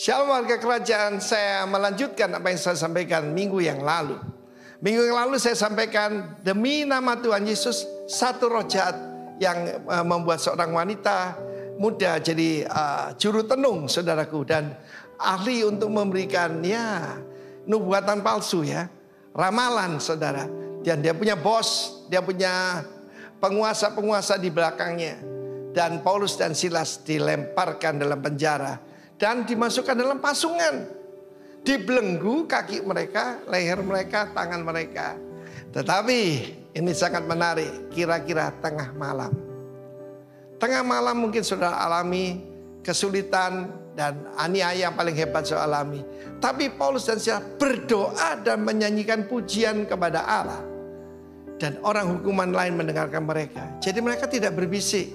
Shalom warga kerajaan, saya melanjutkan apa yang saya sampaikan minggu yang lalu. Minggu yang lalu saya sampaikan demi nama Tuhan Yesus, satu roh jahat yang membuat seorang wanita muda jadi juru tenung, saudaraku, dan ahli untuk memberikan nubuatan palsu, ramalan, saudara. Dan dia punya bos, dia punya penguasa-penguasa di belakangnya. Dan Paulus dan Silas dilemparkan dalam penjara dan dimasukkan dalam pasungan. Dibelenggu kaki mereka, leher mereka, tangan mereka. Tetapi ini sangat menarik, kira-kira tengah malam. Tengah malam mungkin saudara alami kesulitan dan aniaya yang paling hebat saudara alami. Tapi Paulus dan Silas berdoa dan menyanyikan pujian kepada Allah. Dan orang hukuman lain mendengarkan mereka. Jadi mereka tidak berbisik.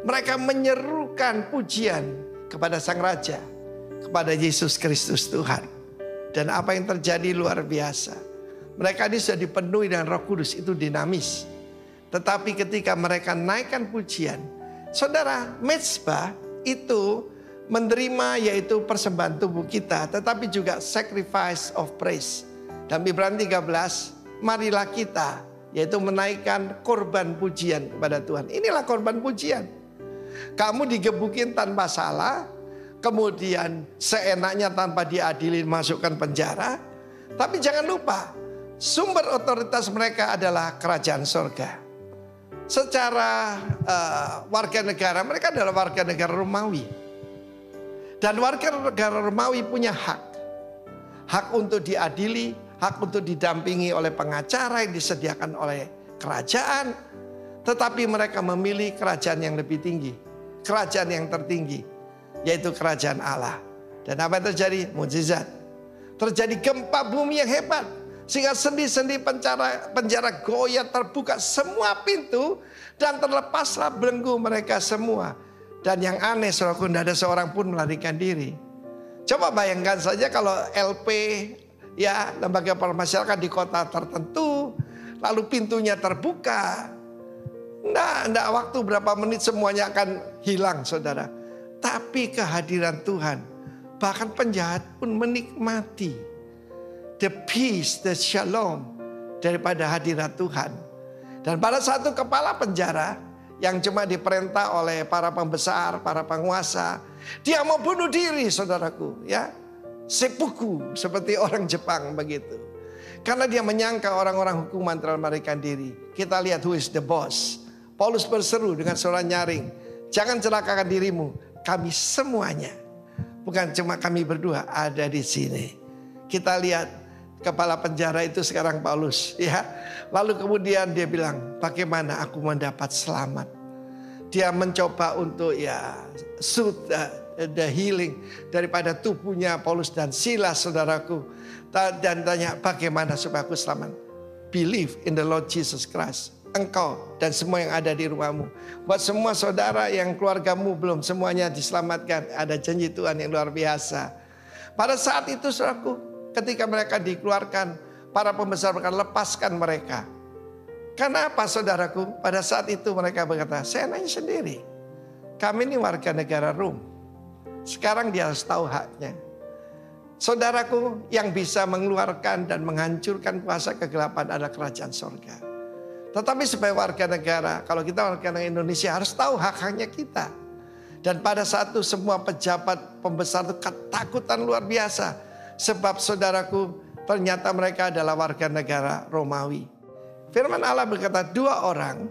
Mereka menyerukan pujian kepada Sang Raja, kepada Yesus Kristus Tuhan. Dan apa yang terjadi luar biasa. Mereka ini sudah dipenuhi dengan Roh Kudus, itu dinamis. Tetapi ketika mereka naikkan pujian, saudara, mezbah itu menerima yaitu persembahan tubuh kita, tetapi juga sacrifice of praise. Dalam Ibrani 13, marilah kita yaitu menaikkan korban pujian kepada Tuhan. Inilah korban pujian. Kamu digebukin tanpa salah, kemudian seenaknya tanpa diadili masukkan penjara. Tapi jangan lupa, sumber otoritas mereka adalah kerajaan sorga. Secara warga negara, mereka adalah warga negara Romawi. Dan warga negara Romawi punya hak. Hak untuk diadili, hak untuk didampingi oleh pengacara yang disediakan oleh kerajaan. Tetapi mereka memilih kerajaan yang lebih tinggi, kerajaan yang tertinggi, yaitu kerajaan Allah. Dan apa yang terjadi? Mukjizat. Terjadi gempa bumi yang hebat, sehingga sendi-sendi penjara goyah, terbuka semua pintu, dan terlepaslah belenggu mereka semua. Dan yang aneh, saudaraku, tidak ada seorang pun melarikan diri. Coba bayangkan saja kalau LP, lembaga permasyarakatan di kota tertentu, lalu pintunya terbuka. Nggak waktu berapa menit semuanya akan hilang, saudara. Tapi kehadiran Tuhan, bahkan penjahat pun menikmati the peace, the shalom daripada hadirat Tuhan. Dan pada satu kepala penjara yang cuma diperintah oleh para pembesar, para penguasa, dia mau bunuh diri, saudaraku, seppuku, seperti orang Jepang begitu. Karena dia menyangka orang-orang hukuman telah melarikan diri. Kita lihat who is the boss. Paulus berseru dengan suara nyaring, jangan celakakan dirimu, kami semuanya, bukan cuma kami berdua ada di sini. Kita lihat kepala penjara itu sekarang Paulus, Lalu kemudian dia bilang, bagaimana aku mendapat selamat? Dia mencoba untuk suit the healing daripada tubuhnya Paulus dan Silas, saudaraku. Dan tanya, bagaimana supaya aku selamat? Believe in the Lord Jesus Christ. Engkau dan semua yang ada di rumahmu. Buat semua saudara yang keluargamu belum semuanya diselamatkan, ada janji Tuhan yang luar biasa. Pada saat itu, saudaraku, ketika mereka dikeluarkan, para pembesar berkata, lepaskan mereka. Karena apa, saudaraku? Pada saat itu mereka berkata, saya nanya sendiri, kami ini warga negara Rom. Sekarang dia harus tahu haknya. Saudaraku, yang bisa mengeluarkan dan menghancurkan kuasa kegelapan adalah kerajaan sorga. Tetapi sebagai warga negara, kalau kita warga negara Indonesia harus tahu hak-haknya kita. Dan pada saat itu semua pejabat pembesar itu ketakutan luar biasa. Sebab saudaraku, ternyata mereka adalah warga negara Romawi. Firman Allah berkata, dua orang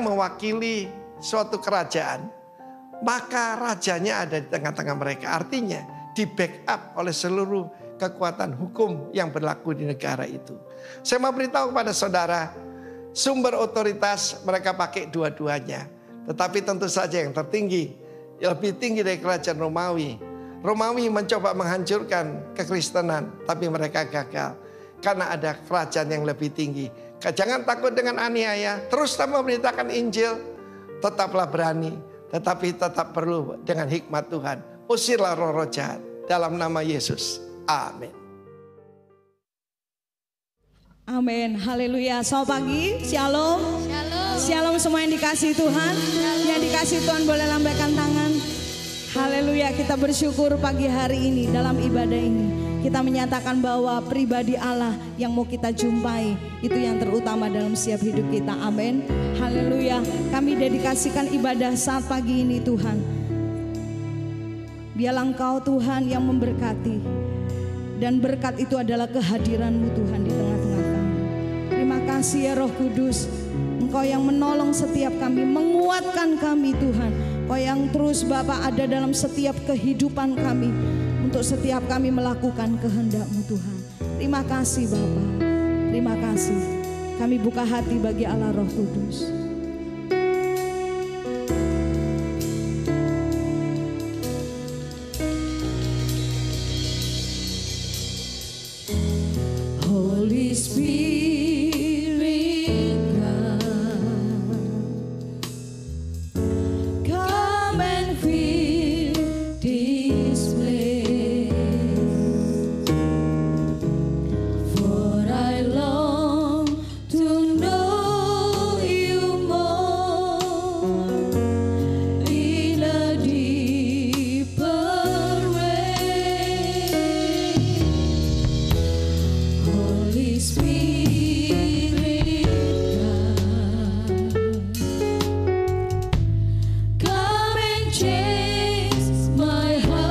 mewakili suatu kerajaan, maka rajanya ada di tengah-tengah mereka. Artinya di backup oleh seluruh kekuatan hukum yang berlaku di negara itu. Saya mau beritahu kepada saudara, sumber otoritas mereka pakai dua-duanya. Tetapi tentu saja yang tertinggi, yang lebih tinggi dari kerajaan Romawi. Romawi mencoba menghancurkan kekristenan, tapi mereka gagal. Karena ada kerajaan yang lebih tinggi. Jangan takut dengan aniaya, terus memberitakan Injil. Tetaplah berani, tetapi tetap perlu dengan hikmat Tuhan. Usirlah roh-roh jahat dalam nama Yesus. Amin. Amin, haleluya. Selamat pagi, shalom. Shalom semua yang dikasih Tuhan. Yang dikasih Tuhan boleh lambaikan tangan. Haleluya, kita bersyukur pagi hari ini dalam ibadah ini. Kita menyatakan bahwa pribadi Allah yang mau kita jumpai itu yang terutama dalam setiap hidup kita. Amin. Haleluya. Kami dedikasikan ibadah saat pagi ini Tuhan. Biarlah Engkau Tuhan yang memberkati. Dan berkat itu adalah kehadiran-Mu Tuhan di tengah-tengah kami. Terima kasih ya Roh Kudus. Engkau yang menolong setiap kami, menguatkan kami Tuhan. Engkau yang terus Bapa ada dalam setiap kehidupan kami. Untuk setiap kami melakukan kehendak-Mu Tuhan. Terima kasih Bapa. Terima kasih. Kami buka hati bagi Allah Roh Kudus. Holy Spirit, come and fill this place. For I long to know You more in a deeper way. Holy Spirit, come and change my heart.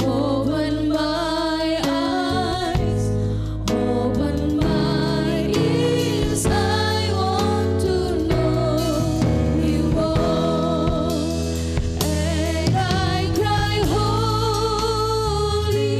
Open my eyes, open my ears. I want to know You more. And I cry, holy,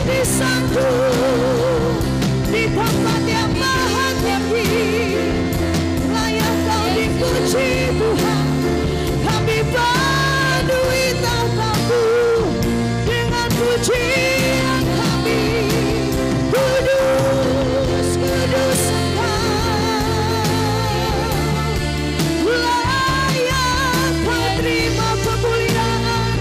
yang disanjung di tempat yang maha tinggi. Layak kau dipuji Tuhan. Kami padui tahta-Mu dengan pujian kami. Kudus, kudus Engkau. Layak kau terima kemuliaan,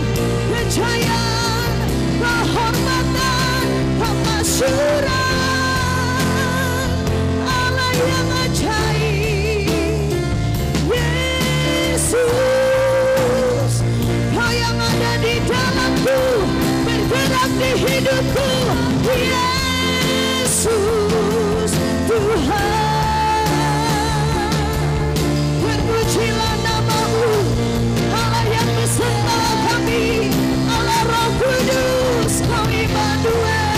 kejayaan, kehormatan, kemasyuran. Allah yang ajaib, Yesus, Kau yang ada di dalamku, bergerak di hidupku. Yesus Tuhan, berpujilah nama-Mu, Allah yang beserta kami, Allah Roh Kudus, Kau Immanuel.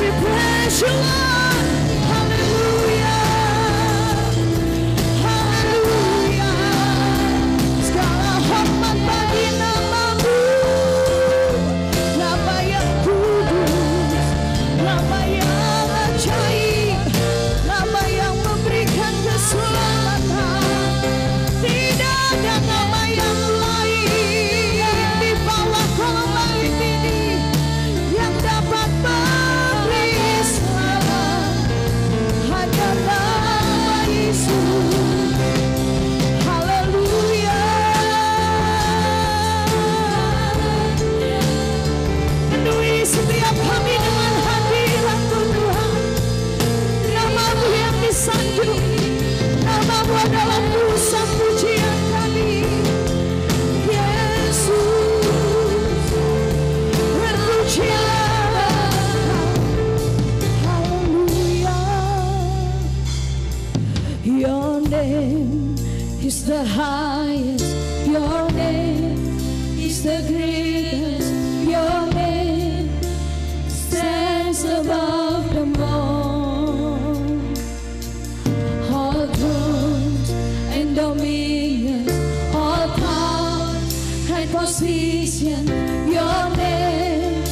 We praise You Lord, haleluya, haleluya. Segala hormat bagi nama-Mu, nama yang kudus, nama yang ajaib, nama yang memberikan keselamatan. Tidak ada nama yang lain di bawah kolong langit ini yang dapat memberi selamat. Hanya nama Yesus. Haleluya. Penuhi setiap kami dengan hadirat-Mu Tuhan. Nama-Mu yang disanjung, nama-Mu adalah pusat pujian kami. Yesus, berpujilah Engkau. Haleluya. Your name is the highest, Your name is the greatest, Your name stands above them all thrones and dominions, all powers and position. Your name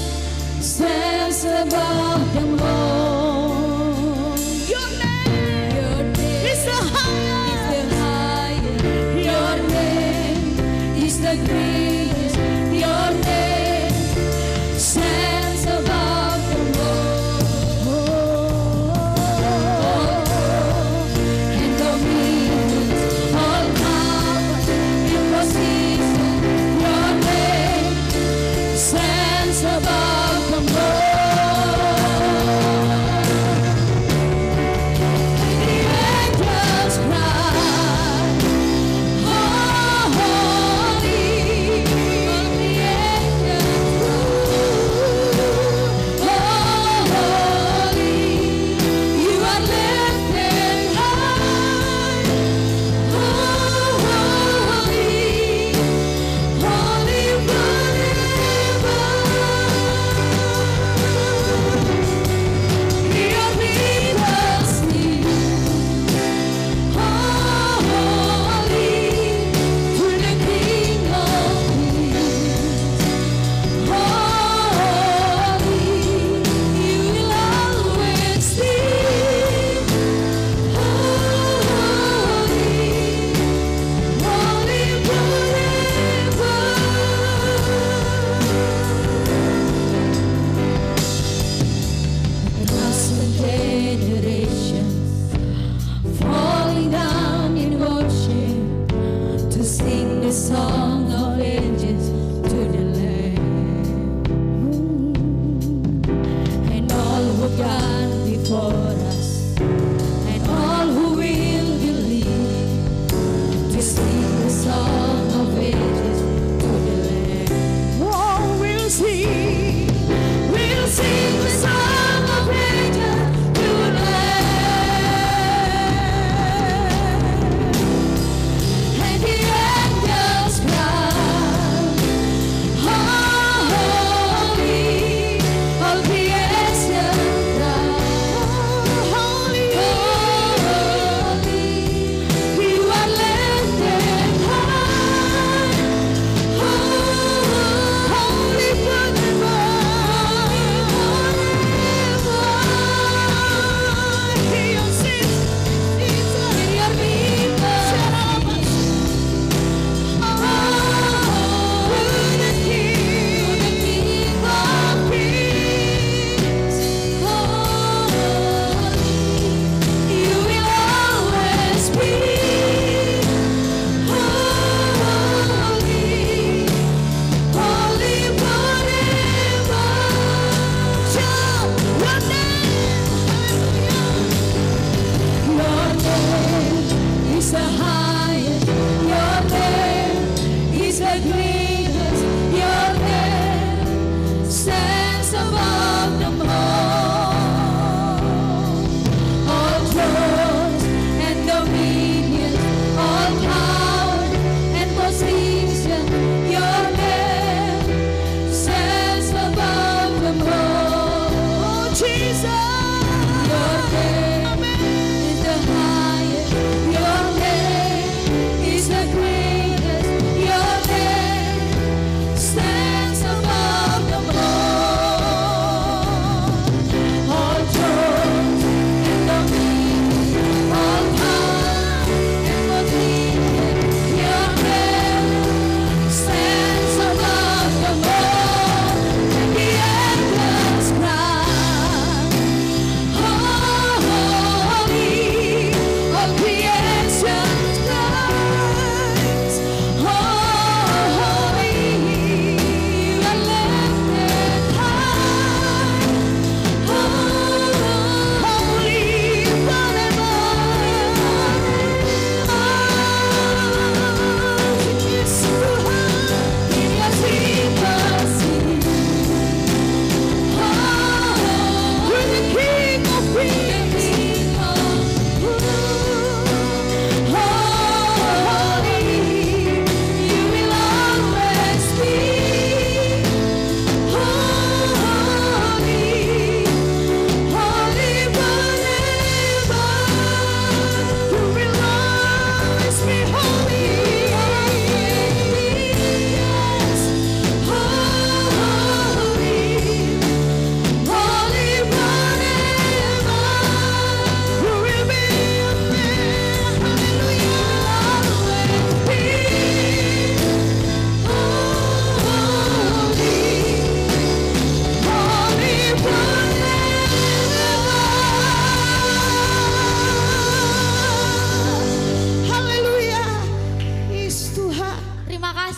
stands above them all. Your name is the highest. Your name is the greatest. Your name stands above them all. And dominions, all powers and position. Your name stands above them all.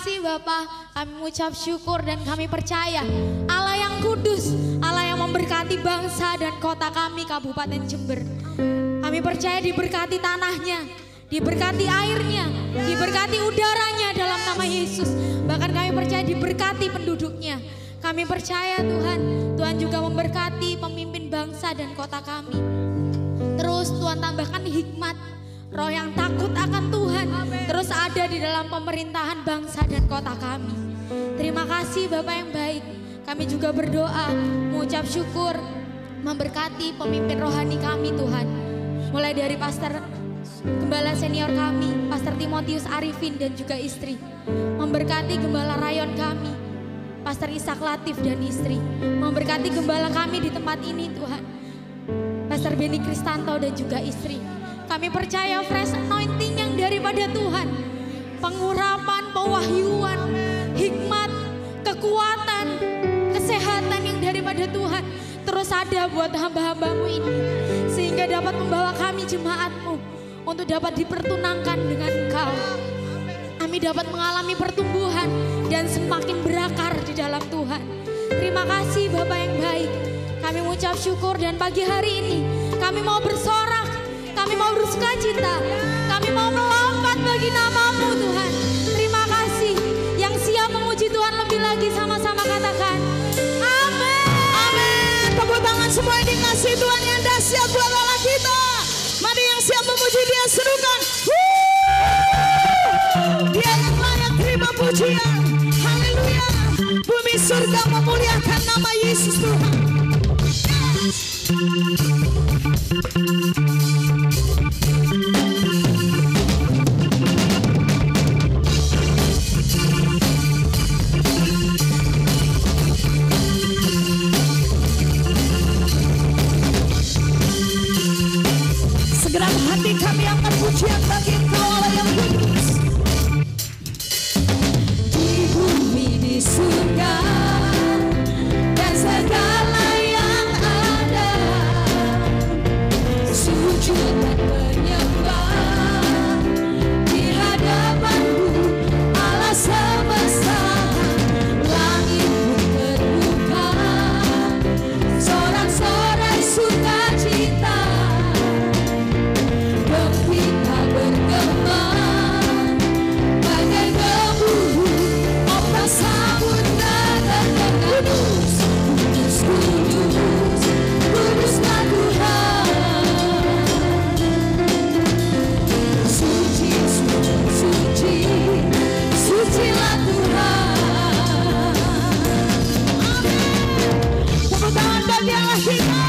kasih Bapak, kami mengucap syukur dan kami percaya Allah yang kudus, Allah yang memberkati bangsa dan kota kami Kabupaten Jember. Kami percaya diberkati tanahnya, diberkati airnya, diberkati udaranya dalam nama Yesus. Bahkan kami percaya diberkati penduduknya. Kami percaya Tuhan, Tuhan juga memberkati pemimpin bangsa dan kota kami. Terus Tuhan tambahkan hikmat, roh yang takut akan Tuhan terus ada di dalam pemerintahan bangsa dan kota kami. Terima kasih Bapak yang baik. Kami juga berdoa, mengucap syukur, memberkati pemimpin rohani kami Tuhan. Mulai dari Pastor Gembala senior kami, Pastor Timotius Arifin dan juga istri. Memberkati Gembala rayon kami, Pastor Ishak Latif dan istri. Memberkati Gembala kami di tempat ini Tuhan, Pastor Beni Kristanto dan juga istri. Kami percaya fresh anointing yang daripada Tuhan, pengurapan, pewahyuan, hikmat, kekuatan, kesehatan yang daripada Tuhan terus ada buat hamba-hambamu ini, sehingga dapat membawa kami jemaatmu untuk dapat dipertunangkan dengan Engkau. Kami dapat mengalami pertumbuhan dan semakin berakar di dalam Tuhan. Terima kasih Bapak yang baik. Kami mengucap syukur dan pagi hari ini kami mau bersorak, kami mau bersukacita, kami mau melompat bagi nama-Mu Tuhan. Terima kasih. Yang siap memuji Tuhan lebih lagi sama-sama katakan amin. Amin. Tepuk tangan semua yang dikasih Tuhan yang dahsyat buat Allah kita. Mari yang siap memuji Dia serukan. Dia yang layak terima pujian. Haleluya. Bumi surga memuliakan nama Yesus Tuhan. Segenap hati kami angkat pujian bagi Engkau Allah yang kudus. Di bumi di surga dan segala yang ada, sujud dan menyembah di hadapan-Mu Allah semesta. Langit pun terbuka, sorak-sorai sukacita. Gembira bergema bagai gemuruh ombak samudra dan kudus, kudus, kudus, kuduslah Tuhan. Suci, suci, suci, sucilah Tuhan. Amin. Tepuk tangan bagi Allah kita.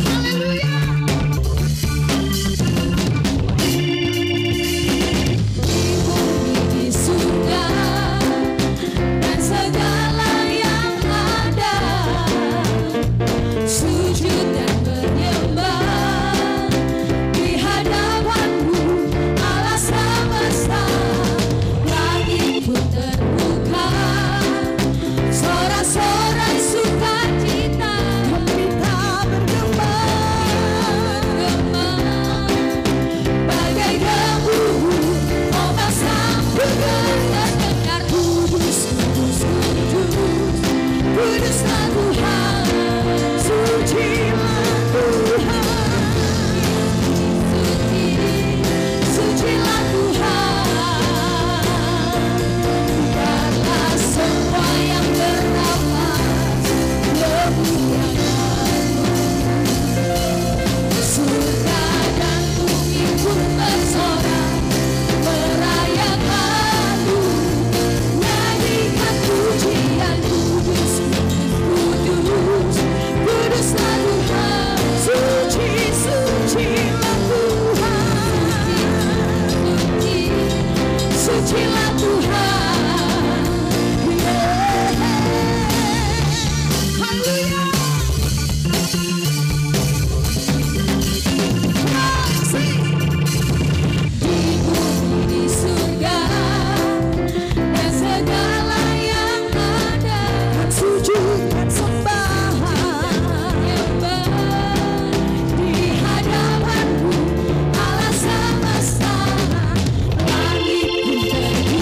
Haleluya. Sorak-sorai sukacita, gembira bergema, bagai gemuruh ombak samudra terdengar. Kudus, kudus, kudus, kuduslah Tuhan. Sucilah Tuhan, suci, sucilah Tuhan. Biarlah semua yang bernafas memuliakan-Mu. Surga dan bumi pun bersorak merayakan-Mu. Nyanyikan pujian, kudus, kudus, kuduslah Tuhan. Suci, sucilah Tuhan. Suci, sucilah Tuhan. Haleluya. Di bumi di surga dan segala yang ada, sujud dan sembah di hadapan-Mu Allah semesta. Langit pun terbuka,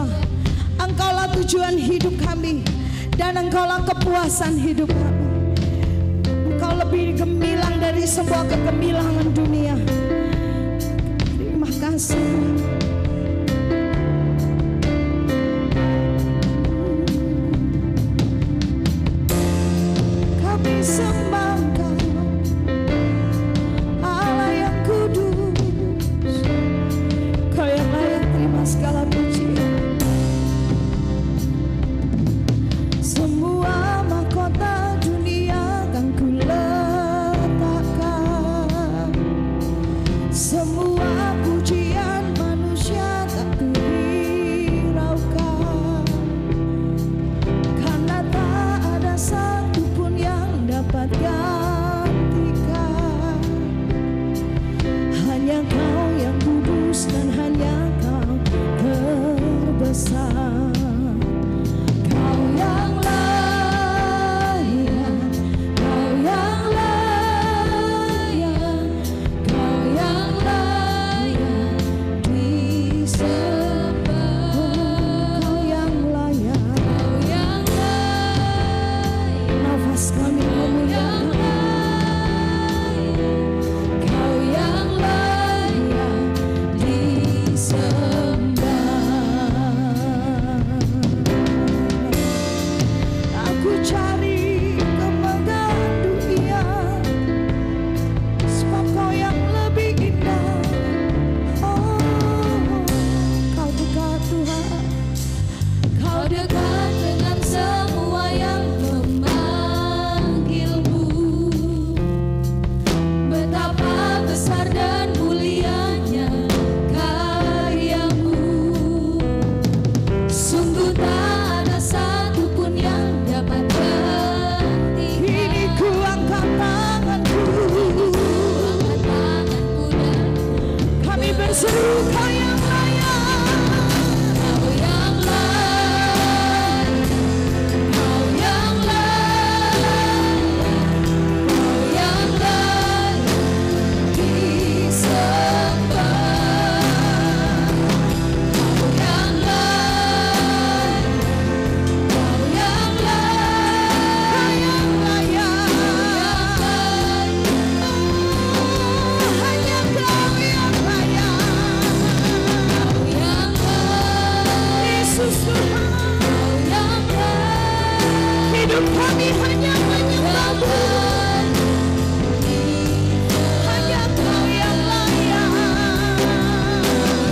semua. Engkaulah tujuan hidup kami dan Engkaulah kepuasan hidup kami. Engkau lebih gemilang dari semua kegemilangan dunia. Terima kasih. Kami sembah Engkau, Allah yang kudus. Kau yang layak terima segala pujian. Semua mahkota dunia kan ku letakkan, semua pujian manusia tak ku hiraukan, karena tak ada satupun yang dapat gantikan. Hanya Kau yang kudus dan hanya Kau terbesar. Kau yang layak, Kau yang layak, Kau yang layak disembah. Kau yang layak, Kau yang layak. Nafas kami memuliakan. Kau yang layak disembah. Aku cari kemegahan dunia, sebab Kau yang lebih indah. Oh, Kau dekat Tuhan, Kau dekat dengan semua yang memanggilmu. Betapa besar dan mulianya karyamu. Sungguh tak ada satupun yang dapat gantikan. Kini ku angkat tanganku, dan kami berseru, Kau yang layak, Kau yang layak, Kau yang layak, Kau yang layak disembah. Kau yang layak, Kau yang layak, hanya Kau yang layak. Kau yang layak, Yesus Tuhan. Kau yang layak, hidup kami hanya menyembah-Mu. Hanya Kau yang layak.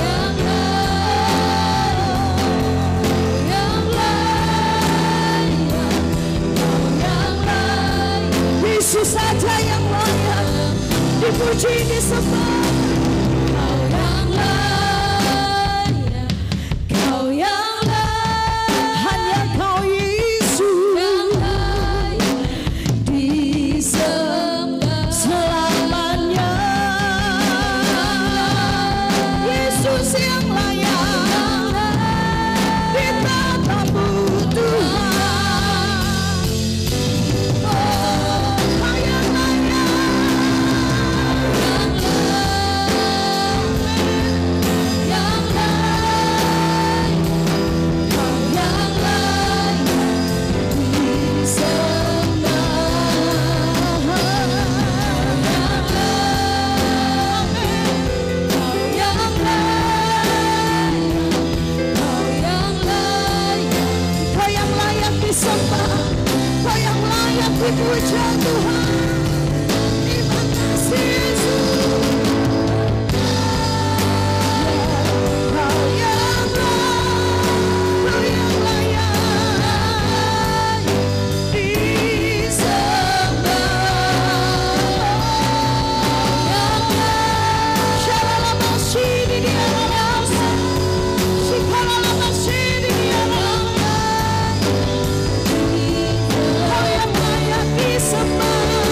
Yang layak, yang layak, Kau yang layak. Yesus saja yang layak dipuji, disembah. Kau yang layak, Kau yang layak, hanya Kau Yesus yang layak disembah selamanya. Yesus yang layak ditatamu Tuhan. Oh, Kau yang dipuja Tuhan. Terima kasih Yesus. Kau yang layak disembah. Shalala masih di dia rasa, Shalala masih di dia rasa. Kau yang layak disembah.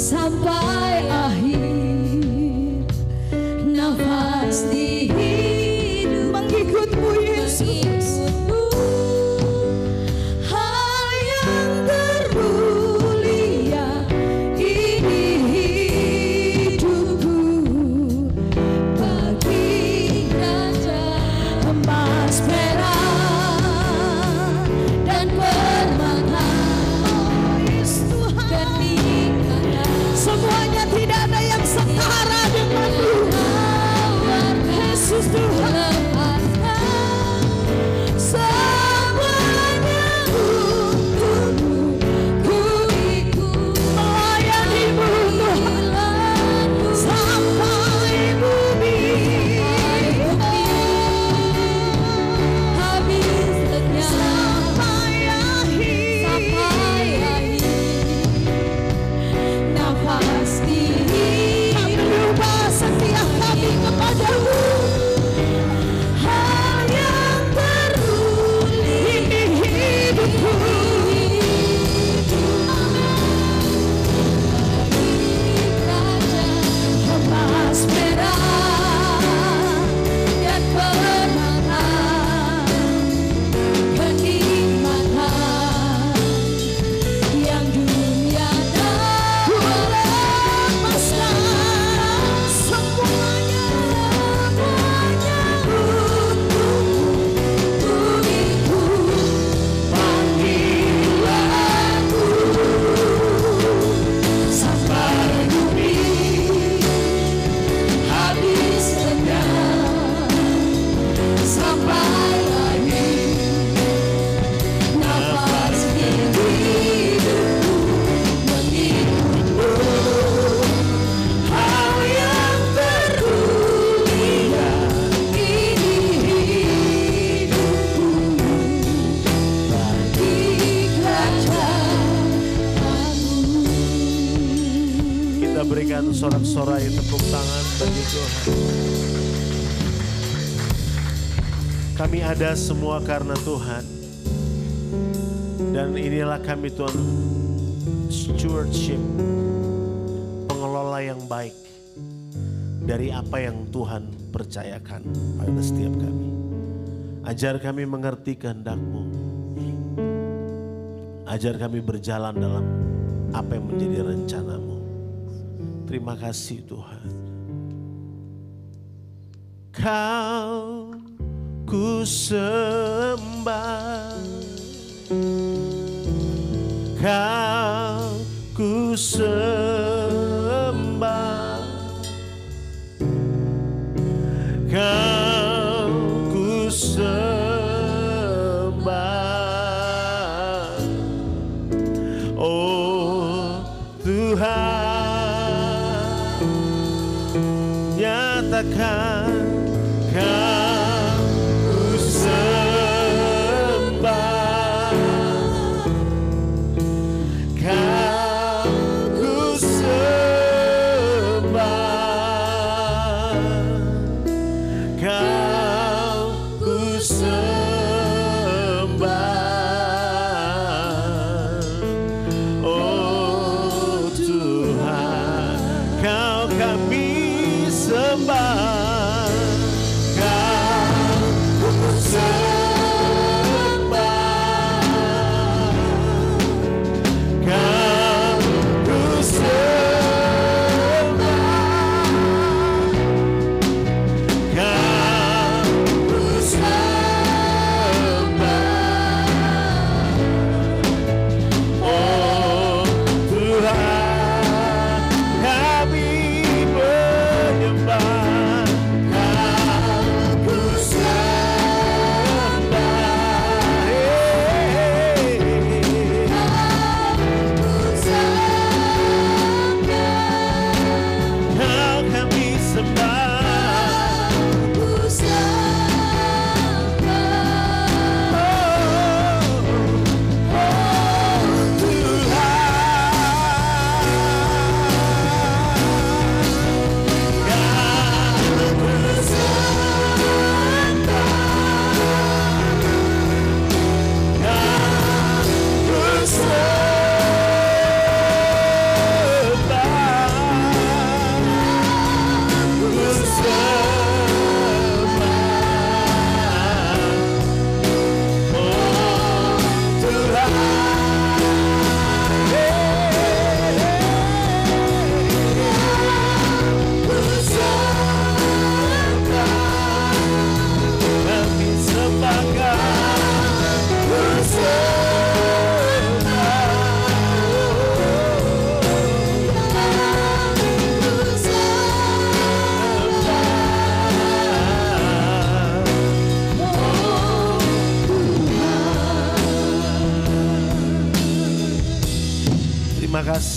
sampai akhir nafas di hidup. Mengikutmu Yesus, hal yang termulia ini hidupku, bagi kerajaan emas perak dan permata. Oh Yesus Tuhan, semuanya tidak ada yang setara denganmu. Yesus Tuhan, semuanya untukmu, ku ikut melayanimu Tuhan sampai bumi habis lenyap, sampai akhir nafas ini. Kami berubah setia kami kepadamu. Hal yang termulia ini hidupku, emas perak dan permata, kenikmatan yang dunia tak lepaskan. Semuanya untukmu, ku ikut panggilanmu sampai bumi habis lenyap, sampai akhir nafas hidupku mengikutmu. Hal yang termulia ini hidupku, bagi kerajaanmu. Kita berikan sorak-sorai tepuk tangan bagi Tuhan. Kami ada semua karena Tuhan. Dan inilah kami Tuhan, stewardship, pengelola yang baik dari apa yang Tuhan percayakan pada setiap kami. Ajar kami mengerti kehendak-Mu. Ajar kami berjalan dalam apa yang menjadi rencana-Mu. Terima kasih Tuhan. Kau ku sembah, Kau ku sembah, Kau ku sembah. Oh Tuhan, nyatakan Kau ku sembah, Kau ku sembah, Kau ku sembah. Oh Tuhan, Kau kami sembah.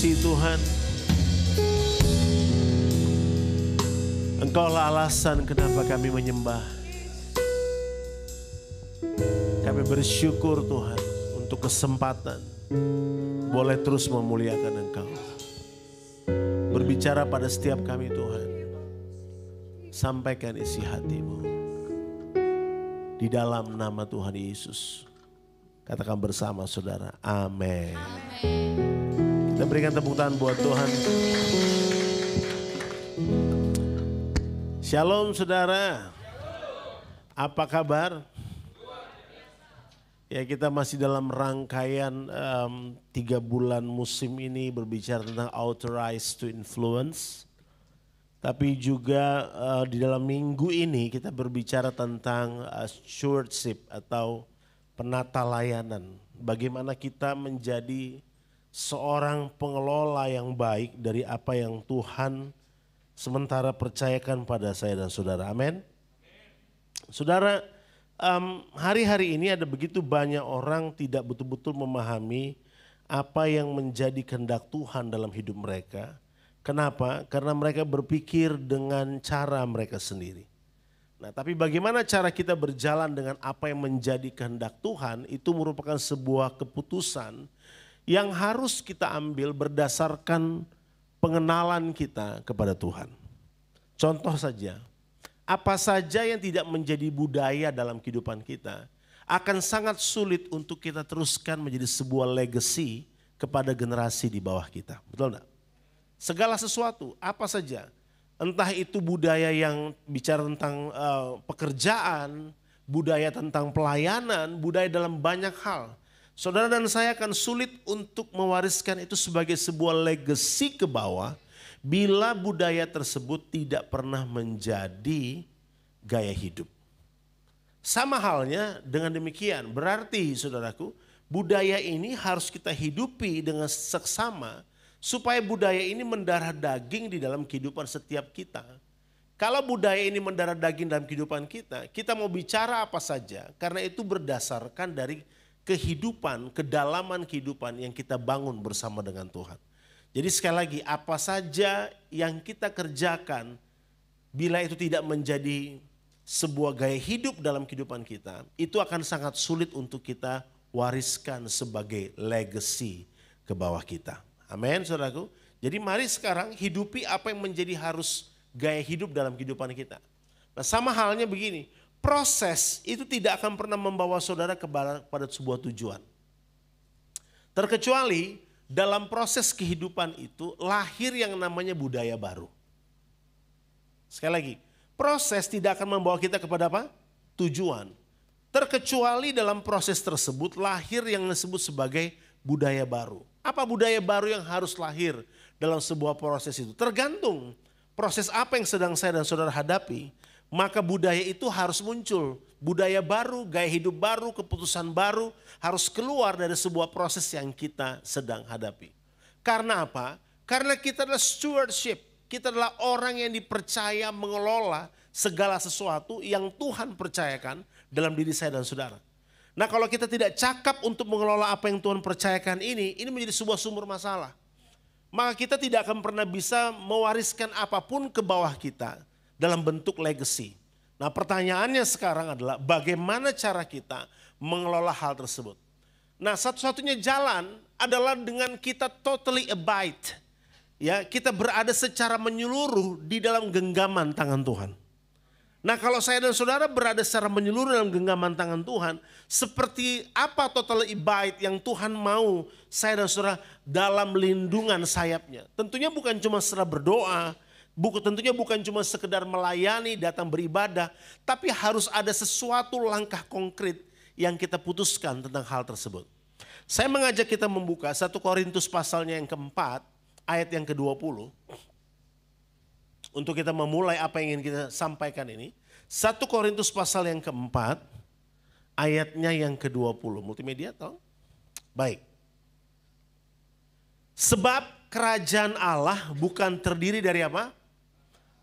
kasih Tuhan. Engkaulah alasan kenapa kami menyembah. Kami bersyukur Tuhan untuk kesempatan boleh terus memuliakan Engkau. Berbicara pada setiap kami Tuhan. Sampaikan isi hati-Mu. Di dalam nama Tuhan Yesus. Katakan bersama saudara, amin. Kita berikan tepuk tangan buat Tuhan. Shalom saudara. Apa kabar? Ya, kita masih dalam rangkaian 3 bulan musim ini berbicara tentang authorized to influence. Tapi juga di dalam minggu ini kita berbicara tentang stewardship atau penata layanan. Bagaimana kita menjadi seorang pengelola yang baik dari apa yang Tuhan sementara percayakan pada saya dan saudara. Amin. Saudara, hari-hari ini ada begitu banyak orang tidak betul-betul memahami apa yang menjadi kehendak Tuhan dalam hidup mereka. Kenapa? Karena mereka berpikir dengan cara mereka sendiri. Nah, tapi bagaimana cara kita berjalan dengan apa yang menjadi kehendak Tuhan itu merupakan sebuah keputusan yang harus kita ambil berdasarkan pengenalan kita kepada Tuhan. Contoh saja, apa saja yang tidak menjadi budaya dalam kehidupan kita akan sangat sulit untuk kita teruskan menjadi sebuah legacy kepada generasi di bawah kita. Betul enggak? Segala sesuatu, apa saja, entah itu budaya yang bicara tentang pekerjaan, budaya tentang pelayanan, budaya dalam banyak hal. Saudara dan saya akan sulit untuk mewariskan itu sebagai sebuah legacy ke bawah bila budaya tersebut tidak pernah menjadi gaya hidup. Sama halnya dengan demikian, berarti saudaraku, budaya ini harus kita hidupi dengan seksama supaya budaya ini mendarah daging di dalam kehidupan setiap kita. Kalau budaya ini mendarah daging dalam kehidupan kita, kita mau bicara apa saja karena itu berdasarkan dari kehidupan, kedalaman kehidupan yang kita bangun bersama dengan Tuhan. Jadi sekali lagi, apa saja yang kita kerjakan bila itu tidak menjadi sebuah gaya hidup dalam kehidupan kita, itu akan sangat sulit untuk kita wariskan sebagai legacy ke bawah kita. Amin, saudaraku. Jadi mari sekarang hidupi apa yang menjadi harus gaya hidup dalam kehidupan kita. Nah, sama halnya begini, proses itu tidak akan pernah membawa saudara kepada sebuah tujuan. Terkecuali dalam proses kehidupan itu lahir yang namanya budaya baru. Sekali lagi, proses tidak akan membawa kita kepada apa? Tujuan. Terkecuali dalam proses tersebut lahir yang disebut sebagai budaya baru. Apa budaya baru yang harus lahir dalam sebuah proses itu? Tergantung proses apa yang sedang saya dan saudara hadapi, maka budaya itu harus muncul. Budaya baru, gaya hidup baru, keputusan baru harus keluar dari sebuah proses yang kita sedang hadapi. Karena apa? Karena kita adalah stewardship. Kita adalah orang yang dipercaya mengelola segala sesuatu yang Tuhan percayakan dalam diri saya dan saudara. Nah, kalau kita tidak cakap untuk mengelola apa yang Tuhan percayakan ini menjadi sebuah sumber masalah. Maka kita tidak akan pernah bisa mewariskan apapun ke bawah kita dalam bentuk legacy. Nah, pertanyaannya sekarang adalah bagaimana cara kita mengelola hal tersebut. Nah, satu-satunya jalan adalah dengan kita totally abide. Ya, kita berada secara menyeluruh di dalam genggaman tangan Tuhan. Nah, kalau saya dan saudara berada secara menyeluruh dalam genggaman tangan Tuhan, seperti apa total abide yang Tuhan mau saya dan saudara dalam lindungan sayapnya. Tentunya bukan cuma setelah berdoa, tentunya bukan cuma sekedar melayani, datang beribadah, tapi harus ada sesuatu langkah konkret yang kita putuskan tentang hal tersebut. Saya mengajak kita membuka 1 Korintus pasalnya yang keempat, ayat yang ke-20. Untuk kita memulai apa yang ingin kita sampaikan ini. 1 Korintus pasal yang keempat, ayatnya yang ke-20. Multimedia toh? Baik. Sebab kerajaan Allah bukan terdiri dari apa?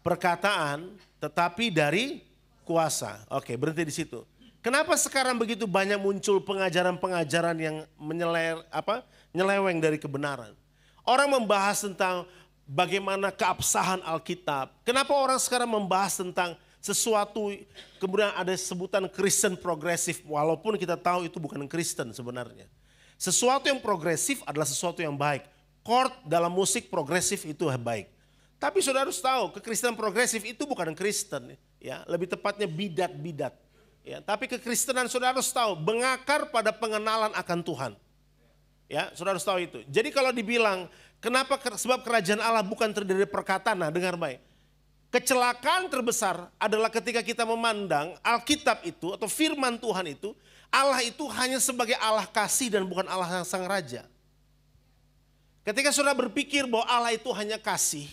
Perkataan, tetapi dari kuasa. Oke, berhenti di situ. Kenapa sekarang begitu banyak muncul pengajaran-pengajaran yang nyeleweng dari kebenaran? Orang membahas tentang bagaimana keabsahan Alkitab. Kenapa orang sekarang membahas tentang sesuatu, kemudian ada sebutan Kristen progresif, walaupun kita tahu itu bukan Kristen sebenarnya. Sesuatu yang progresif adalah sesuatu yang baik. Chord dalam musik progresif itu baik. Tapi saudara harus tahu, kekristenan progresif itu bukan Kristen, ya, lebih tepatnya bidat-bidat. Ya, tapi kekristenan saudara harus tahu mengakar pada pengenalan akan Tuhan. Ya, saudara harus tahu itu. Jadi kalau dibilang kenapa sebab kerajaan Allah bukan terdiri dari perkataan, nah dengar baik. Kecelakaan terbesar adalah ketika kita memandang Alkitab itu atau firman Tuhan itu, Allah itu hanya sebagai Allah kasih dan bukan Allah yang sang raja. Ketika saudara berpikir bahwa Allah itu hanya kasih,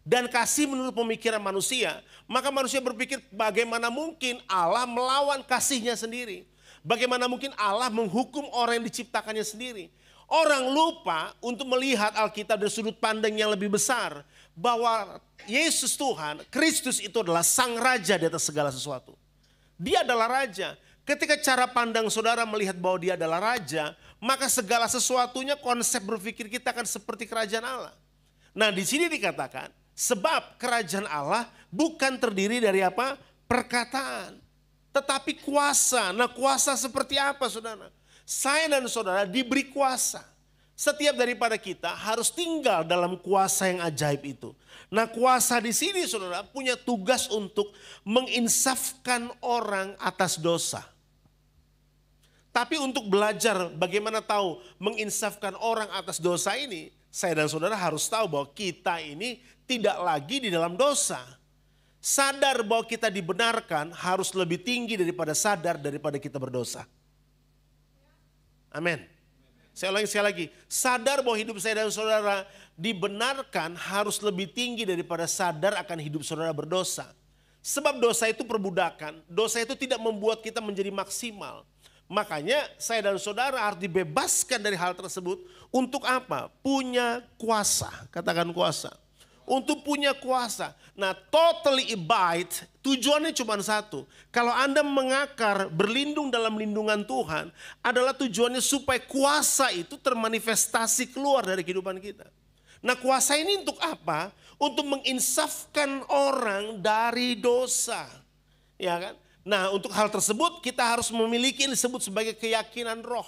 dan kasih menurut pemikiran manusia, maka manusia berpikir bagaimana mungkin Allah melawan kasihnya sendiri. Bagaimana mungkin Allah menghukum orang yang diciptakannya sendiri. Orang lupa untuk melihat Alkitab dari sudut pandang yang lebih besar. Bahwa Yesus Tuhan, Kristus itu adalah sang raja di atas segala sesuatu. Dia adalah raja. Ketika cara pandang saudara melihat bahwa dia adalah raja, maka segala sesuatunya konsep berpikir kita akan seperti kerajaan Allah. Nah di sini dikatakan, sebab kerajaan Allah bukan terdiri dari apa? Perkataan. Tetapi kuasa. Nah kuasa seperti apa saudara? Saya dan saudara diberi kuasa. Setiap daripada kita harus tinggal dalam kuasa yang ajaib itu. Nah kuasa di sini saudara punya tugas untuk menginsafkan orang atas dosa. Tapi untuk belajar bagaimana tahu menginsafkan orang atas dosa ini, saya dan saudara harus tahu bahwa kita ini tidak lagi di dalam dosa. Sadar bahwa kita dibenarkan harus lebih tinggi daripada sadar daripada kita berdosa. Amin. Saya ulangi sekali lagi. Sadar bahwa hidup saya dan saudara dibenarkan harus lebih tinggi daripada sadar akan hidup saudara berdosa. Sebab dosa itu perbudakan. Dosa itu tidak membuat kita menjadi maksimal. Makanya saya dan saudara harus dibebaskan dari hal tersebut. Untuk apa? Punya kuasa. Katakan kuasa. Untuk punya kuasa. Nah totally abide tujuannya cuma satu. Kalau Anda mengakar berlindung dalam lindungan Tuhan adalah tujuannya supaya kuasa itu termanifestasi keluar dari kehidupan kita. Nah kuasa ini untuk apa? Untuk menginsafkan orang dari dosa. Ya kan? Nah untuk hal tersebut kita harus memiliki yang disebut sebagai keyakinan roh.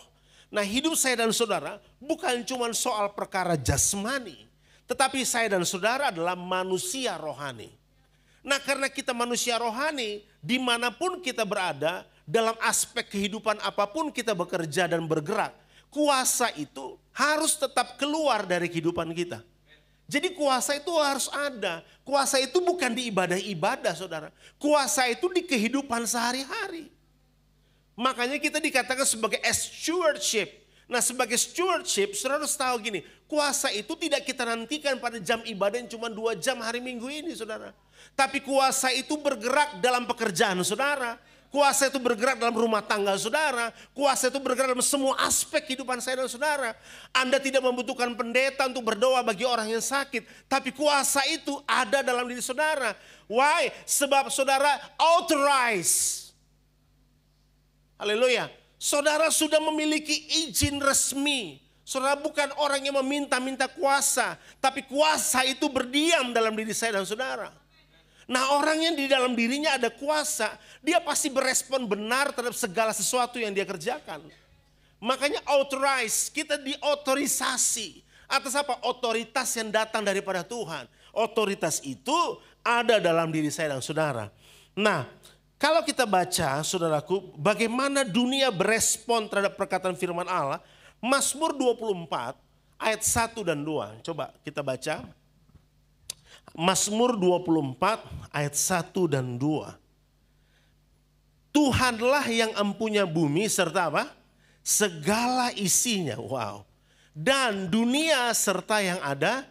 Nah hidup saya dan saudara bukan cuma soal perkara jasmani. Tetapi saya dan saudara adalah manusia rohani. Nah karena kita manusia rohani, dimanapun kita berada, dalam aspek kehidupan apapun kita bekerja dan bergerak, kuasa itu harus tetap keluar dari kehidupan kita. Jadi kuasa itu harus ada. Kuasa itu bukan di ibadah-ibadah saudara. Kuasa itu di kehidupan sehari-hari. Makanya kita dikatakan sebagai stewardship. Nah sebagai stewardship, saudara harus tahu gini, kuasa itu tidak kita nantikan pada jam ibadah yang cuma 2 jam hari Minggu ini saudara. Tapi kuasa itu bergerak dalam pekerjaan saudara. Kuasa itu bergerak dalam rumah tangga saudara. Kuasa itu bergerak dalam semua aspek kehidupan saya dan saudara. Anda tidak membutuhkan pendeta untuk berdoa bagi orang yang sakit. Tapi kuasa itu ada dalam diri saudara. Why? Sebab saudara authorize. Haleluya. Saudara sudah memiliki izin resmi. Saudara bukan orang yang meminta-minta kuasa. Tapi kuasa itu berdiam dalam diri saya dan saudara. Nah orang yang di dalam dirinya ada kuasa. Dia pasti berespon benar terhadap segala sesuatu yang dia kerjakan. Makanya authorize. Kita diotorisasi. Atas apa? Otoritas yang datang daripada Tuhan. Otoritas itu ada dalam diri saya dan saudara. Nah kalau kita baca saudaraku, bagaimana dunia berespon terhadap perkataan firman Allah. Mazmur 24 ayat 1 dan 2. Coba kita baca. Mazmur 24 ayat 1 dan 2. Tuhanlah yang empunya bumi serta apa? Segala isinya. Wow. Dan dunia serta yang ada,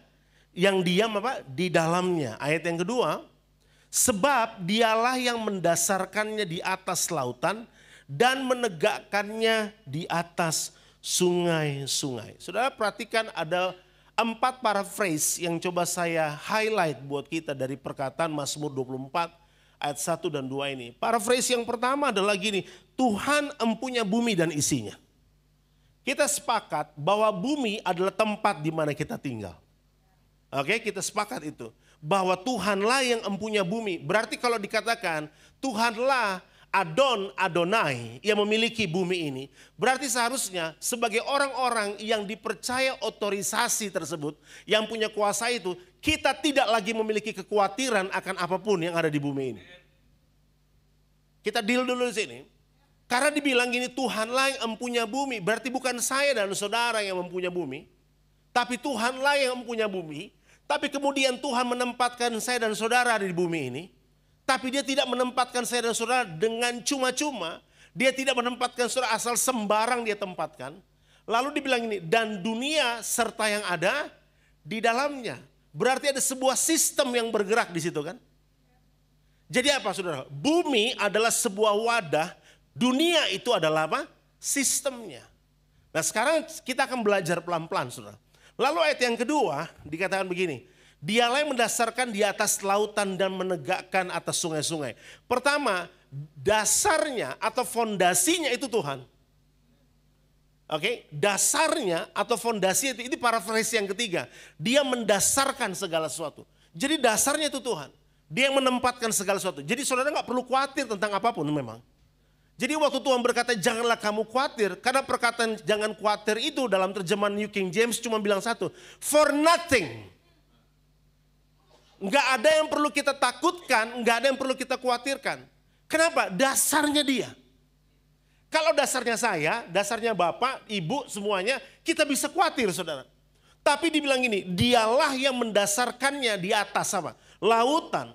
yang diam apa? Di dalamnya. Ayat yang kedua. Sebab dialah yang mendasarkannya di atas lautan dan menegakkannya di atas sungai-sungai. Saudara perhatikan ada 4 paraphrase yang coba saya highlight buat kita dari perkataan Mazmur 24 ayat 1 dan 2 ini. Paraphrase yang pertama adalah gini, Tuhan empunya bumi dan isinya. Kita sepakat bahwa bumi adalah tempat di mana kita tinggal. Oke, kita sepakat itu. Bahwa Tuhanlah yang empunya bumi. Berarti kalau dikatakan Tuhanlah Adonai yang memiliki bumi ini. Berarti seharusnya sebagai orang-orang yang dipercaya otorisasi tersebut. Yang punya kuasa itu. Kita tidak lagi memiliki kekhawatiran akan apapun yang ada di bumi ini. Kita deal dulu di sini. Karena dibilang gini, Tuhanlah yang empunya bumi. Berarti bukan saya dan saudara yang mempunyai bumi. Tapi Tuhanlah yang mempunyai bumi. Tapi kemudian Tuhan menempatkan saya dan saudara di bumi ini. Tapi dia tidak menempatkan saya dan saudara dengan cuma-cuma. Dia tidak menempatkan saudara asal sembarang dia tempatkan. Lalu dibilang ini, dan dunia serta yang ada di dalamnya. Berarti ada sebuah sistem yang bergerak di situ kan. Jadi apa saudara? Bumi adalah sebuah wadah. Dunia itu adalah apa? Sistemnya. Nah sekarang kita akan belajar pelan-pelan saudara. Lalu ayat yang kedua dikatakan begini. Dialah yang mendasarkan di atas lautan dan menegakkan atas sungai-sungai. Pertama, dasarnya atau fondasinya itu Tuhan. Oke, dasarnya atau fondasi itu parafrase yang ketiga. Dia mendasarkan segala sesuatu. Jadi dasarnya itu Tuhan. Dia yang menempatkan segala sesuatu. Jadi saudara nggak perlu khawatir tentang apapun memang. Jadi waktu Tuhan berkata janganlah kamu khawatir. Karena perkataan jangan khawatir itu dalam terjemahan New King James cuma bilang satu. For nothing. Nggak ada yang perlu kita takutkan. Nggak ada yang perlu kita khawatirkan. Kenapa? Dasarnya dia. Kalau dasarnya saya, dasarnya bapak, ibu semuanya. Kita bisa khawatir saudara. Tapi dibilang ini. Dialah yang mendasarkannya di atas apa? Lautan.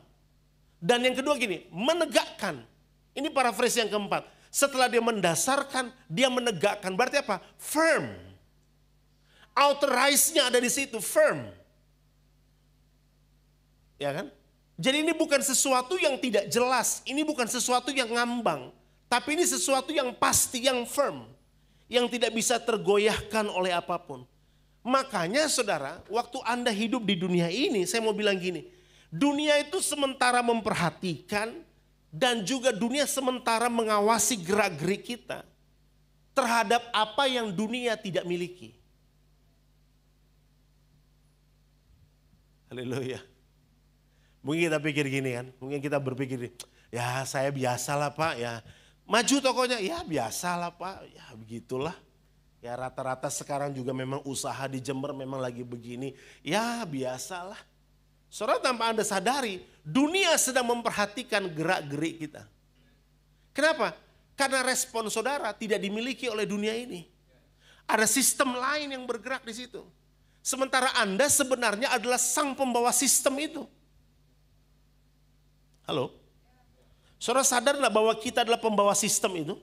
Dan yang kedua gini. Menegakkan. Ini parafrase yang keempat. Setelah dia mendasarkan, dia menegakkan. Berarti apa? Firm. Authorize-nya ada di situ, firm. Ya kan? Jadi ini bukan sesuatu yang tidak jelas. Ini bukan sesuatu yang ngambang. Tapi ini sesuatu yang pasti, yang firm. Yang tidak bisa tergoyahkan oleh apapun. Makanya saudara, waktu Anda hidup di dunia ini, saya mau bilang gini. Dunia itu sementara memperhatikan. Dan juga dunia sementara mengawasi gerak-gerik kita terhadap apa yang dunia tidak miliki. Haleluya. Mungkin kita pikir gini kan, mungkin kita berpikir, ya saya biasalah Pak ya. Maju tokonya, ya biasalah Pak, ya begitulah. Ya rata-rata sekarang juga memang usaha di Jember memang lagi begini, ya biasalah. Saudara tanpa Anda sadari, dunia sedang memperhatikan gerak-gerik kita. Kenapa? Karena respon saudara tidak dimiliki oleh dunia ini. Ada sistem lain yang bergerak di situ. Sementara Anda sebenarnya adalah sang pembawa sistem itu. Halo? Saudara sadar nggak bahwa kita adalah pembawa sistem itu?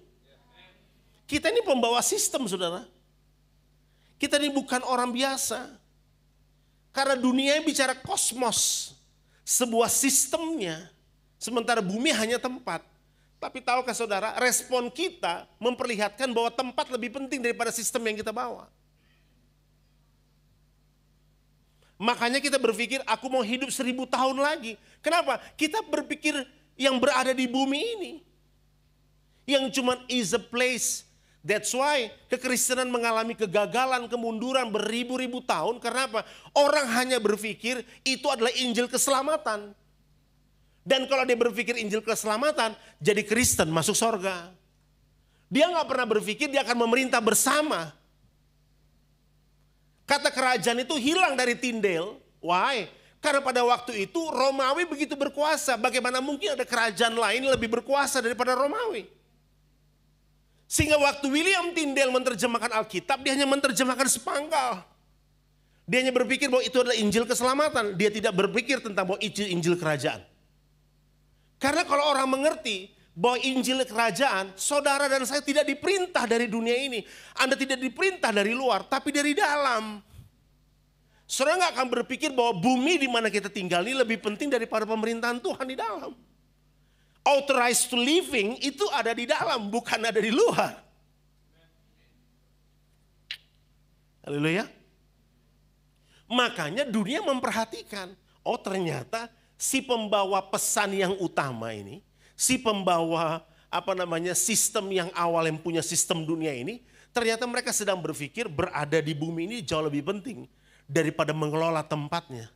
Kita ini pembawa sistem saudara. Kita ini bukan orang biasa. Karena dunia bicara kosmos, sebuah sistemnya, sementara bumi hanya tempat. Tapi tahukah saudara, respon kita memperlihatkan bahwa tempat lebih penting daripada sistem yang kita bawa. Makanya kita berpikir, aku mau hidup 1000 tahun lagi. Kenapa? Kita berpikir yang berada di bumi ini. Yang cuma is a place. That's why kekristenan mengalami kegagalan, kemunduran beribu-ribu tahun. Karena apa? Orang hanya berpikir itu adalah Injil keselamatan. Dan kalau dia berpikir Injil keselamatan, jadi Kristen masuk sorga. Dia nggak pernah berpikir dia akan memerintah bersama. Kata kerajaan itu hilang dari Tindel. Why? Karena pada waktu itu Romawi begitu berkuasa. Bagaimana mungkin ada kerajaan lain lebih berkuasa daripada Romawi? Sehingga waktu William Tyndale menerjemahkan Alkitab, dia hanya menerjemahkan sepangkal. Dia hanya berpikir bahwa itu adalah Injil keselamatan. Dia tidak berpikir tentang bahwa itu Injil kerajaan. Karena kalau orang mengerti bahwa Injil kerajaan, saudara dan saya tidak diperintah dari dunia ini. Anda tidak diperintah dari luar, tapi dari dalam. Saudara nggak akan berpikir bahwa bumi di mana kita tinggal ini lebih penting daripada pemerintahan Tuhan di dalam. Authorized to living itu ada di dalam, bukan ada di luar. Haleluya. Makanya dunia memperhatikan, oh ternyata si pembawa pesan yang utama ini, si pembawa sistem yang awal yang punya sistem dunia ini, ternyata mereka sedang berpikir berada di bumi ini jauh lebih penting daripada mengelola tempatnya.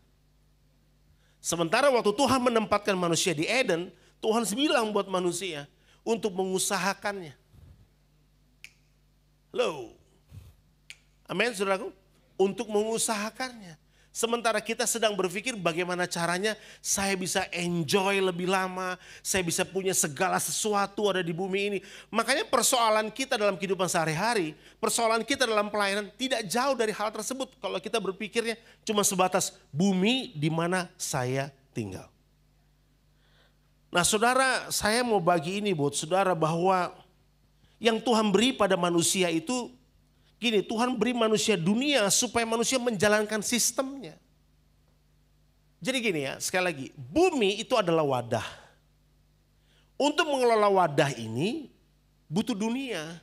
Sementara waktu Tuhan menempatkan manusia di Eden, Tuhan bilang buat manusia untuk mengusahakannya. Loh. Amin, saudaraku. Untuk mengusahakannya. Sementara kita sedang berpikir bagaimana caranya saya bisa enjoy lebih lama. Saya bisa punya segala sesuatu ada di bumi ini. Makanya persoalan kita dalam kehidupan sehari-hari. Persoalan kita dalam pelayanan tidak jauh dari hal tersebut. Kalau kita berpikirnya cuma sebatas bumi di mana saya tinggal. Nah saudara, saya mau bagi ini buat saudara bahwa yang Tuhan beri pada manusia itu gini, Tuhan beri manusia dunia supaya manusia menjalankan sistemnya. Jadi gini ya, sekali lagi, bumi itu adalah wadah. Untuk mengelola wadah ini butuh dunia.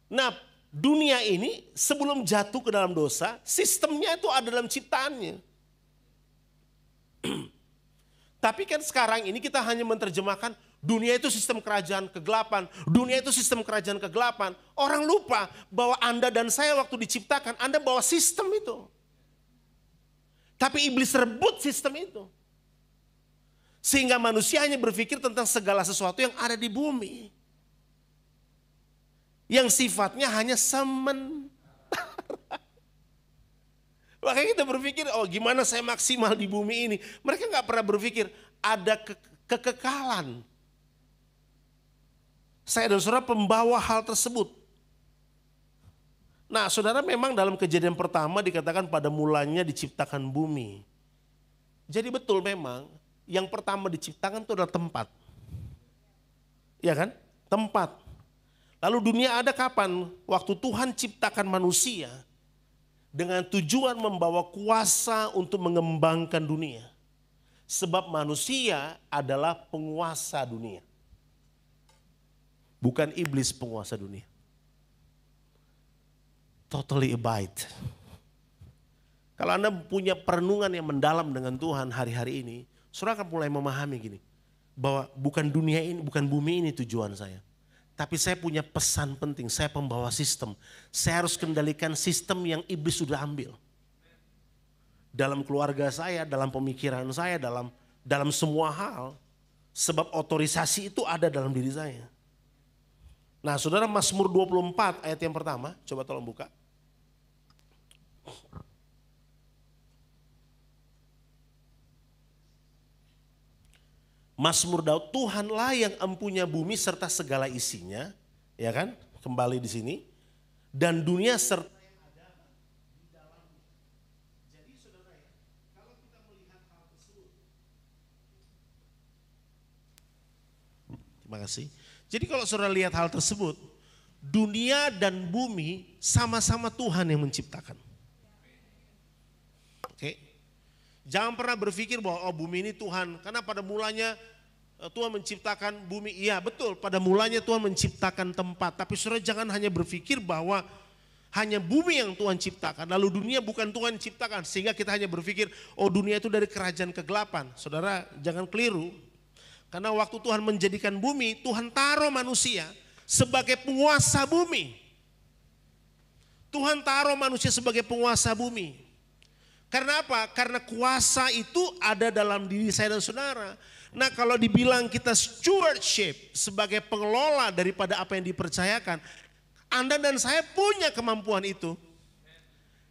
Nah, dunia ini sebelum jatuh ke dalam dosa, sistemnya itu ada dalam ciptaannya. Tapi kan sekarang ini kita hanya menerjemahkan dunia itu sistem kerajaan kegelapan. Dunia itu sistem kerajaan kegelapan. Orang lupa bahwa Anda dan saya waktu diciptakan, Anda bawa sistem itu. Tapi iblis rebut sistem itu. Sehingga manusia hanya berpikir tentang segala sesuatu yang ada di bumi. Yang sifatnya hanya sementara. Makanya kita berpikir, oh gimana saya maksimal di bumi ini. Mereka gak pernah berpikir ada kekekalan. Saya dan saudara pembawa hal tersebut. Nah saudara memang dalam kejadian pertama dikatakan pada mulanya diciptakan bumi. Jadi betul memang yang pertama diciptakan itu adalah tempat. Ya kan? Tempat. Lalu dunia ada kapan? Waktu Tuhan ciptakan manusia. Dengan tujuan membawa kuasa untuk mengembangkan dunia. Sebab manusia adalah penguasa dunia. Bukan iblis penguasa dunia. Totally abide. Kalau Anda punya perenungan yang mendalam dengan Tuhan hari-hari ini, saudara akan mulai memahami gini. Bahwa bukan dunia ini, bukan bumi ini tujuan saya. Tapi saya punya pesan penting, saya pembawa sistem. Saya harus kendalikan sistem yang iblis sudah ambil. Dalam keluarga saya, dalam pemikiran saya, dalam semua hal. Sebab otorisasi itu ada dalam diri saya. Nah saudara, Mazmur 24 ayat yang pertama, coba tolong buka. Mazmur Daud, Tuhanlah yang empunya bumi serta segala isinya, ya kan? Kembali di sini. Dan dunia serta yang ada di dalamnya. Jadi saudara ya, kalau kita melihat hal tersebut. Terima kasih. Jadi kalau saudara lihat hal tersebut, dunia dan bumi sama-sama Tuhan yang menciptakan. Oke. Jangan pernah berpikir bahwa oh bumi ini Tuhan, karena pada mulanya Tuhan menciptakan bumi. Iya betul, pada mulanya Tuhan menciptakan tempat. Tapi saudara jangan hanya berpikir bahwa hanya bumi yang Tuhan ciptakan. Lalu dunia bukan Tuhan ciptakan. Sehingga kita hanya berpikir, oh dunia itu dari kerajaan kegelapan. Saudara jangan keliru. Karena waktu Tuhan menjadikan bumi, Tuhan taruh manusia sebagai penguasa bumi. Tuhan taruh manusia sebagai penguasa bumi. Karena apa? Karena kuasa itu ada dalam diri saya dan saudara. Nah kalau dibilang kita stewardship sebagai pengelola daripada apa yang dipercayakan, Anda dan saya punya kemampuan itu.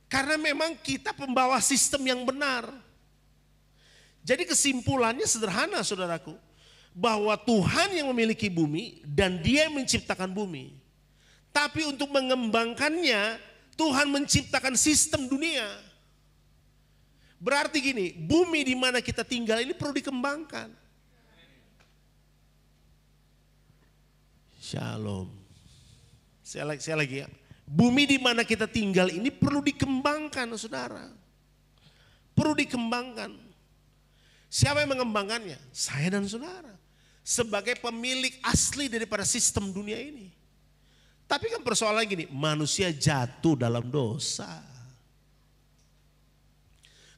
Karena memang kita pembawa sistem yang benar. Jadi kesimpulannya sederhana saudaraku. Bahwa Tuhan yang memiliki bumi dan Dia yang menciptakan bumi. Tapi untuk mengembangkannya Tuhan menciptakan sistem dunia. Berarti gini, bumi di mana kita tinggal ini perlu dikembangkan. Shalom. Saya lagi ya. Bumi di mana kita tinggal ini perlu dikembangkan, saudara. Perlu dikembangkan. Siapa yang mengembangkannya? Saya dan saudara. Sebagai pemilik asli daripada sistem dunia ini. Tapi kan persoalannya gini, manusia jatuh dalam dosa.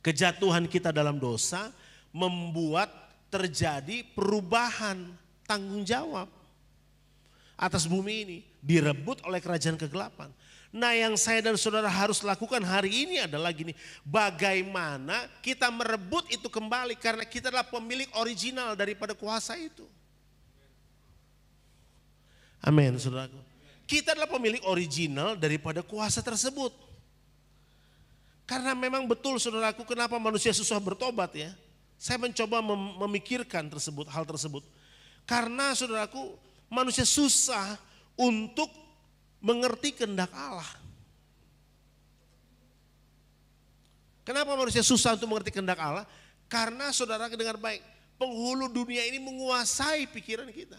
Kejatuhan kita dalam dosa membuat terjadi perubahan tanggung jawab. atas bumi ini direbut oleh kerajaan kegelapan. Nah, yang saya dan saudara harus lakukan hari ini adalah gini, bagaimana kita merebut itu kembali karena kita adalah pemilik original daripada kuasa itu. Amin, saudaraku. Kita adalah pemilik original daripada kuasa tersebut. Karena memang betul saudaraku, kenapa manusia susah bertobat ya. Saya mencoba memikirkan hal tersebut. Karena saudaraku, manusia susah untuk mengerti kehendak Allah. Kenapa manusia susah untuk mengerti kehendak Allah? Karena saudara dengar baik, penghulu dunia ini menguasai pikiran kita.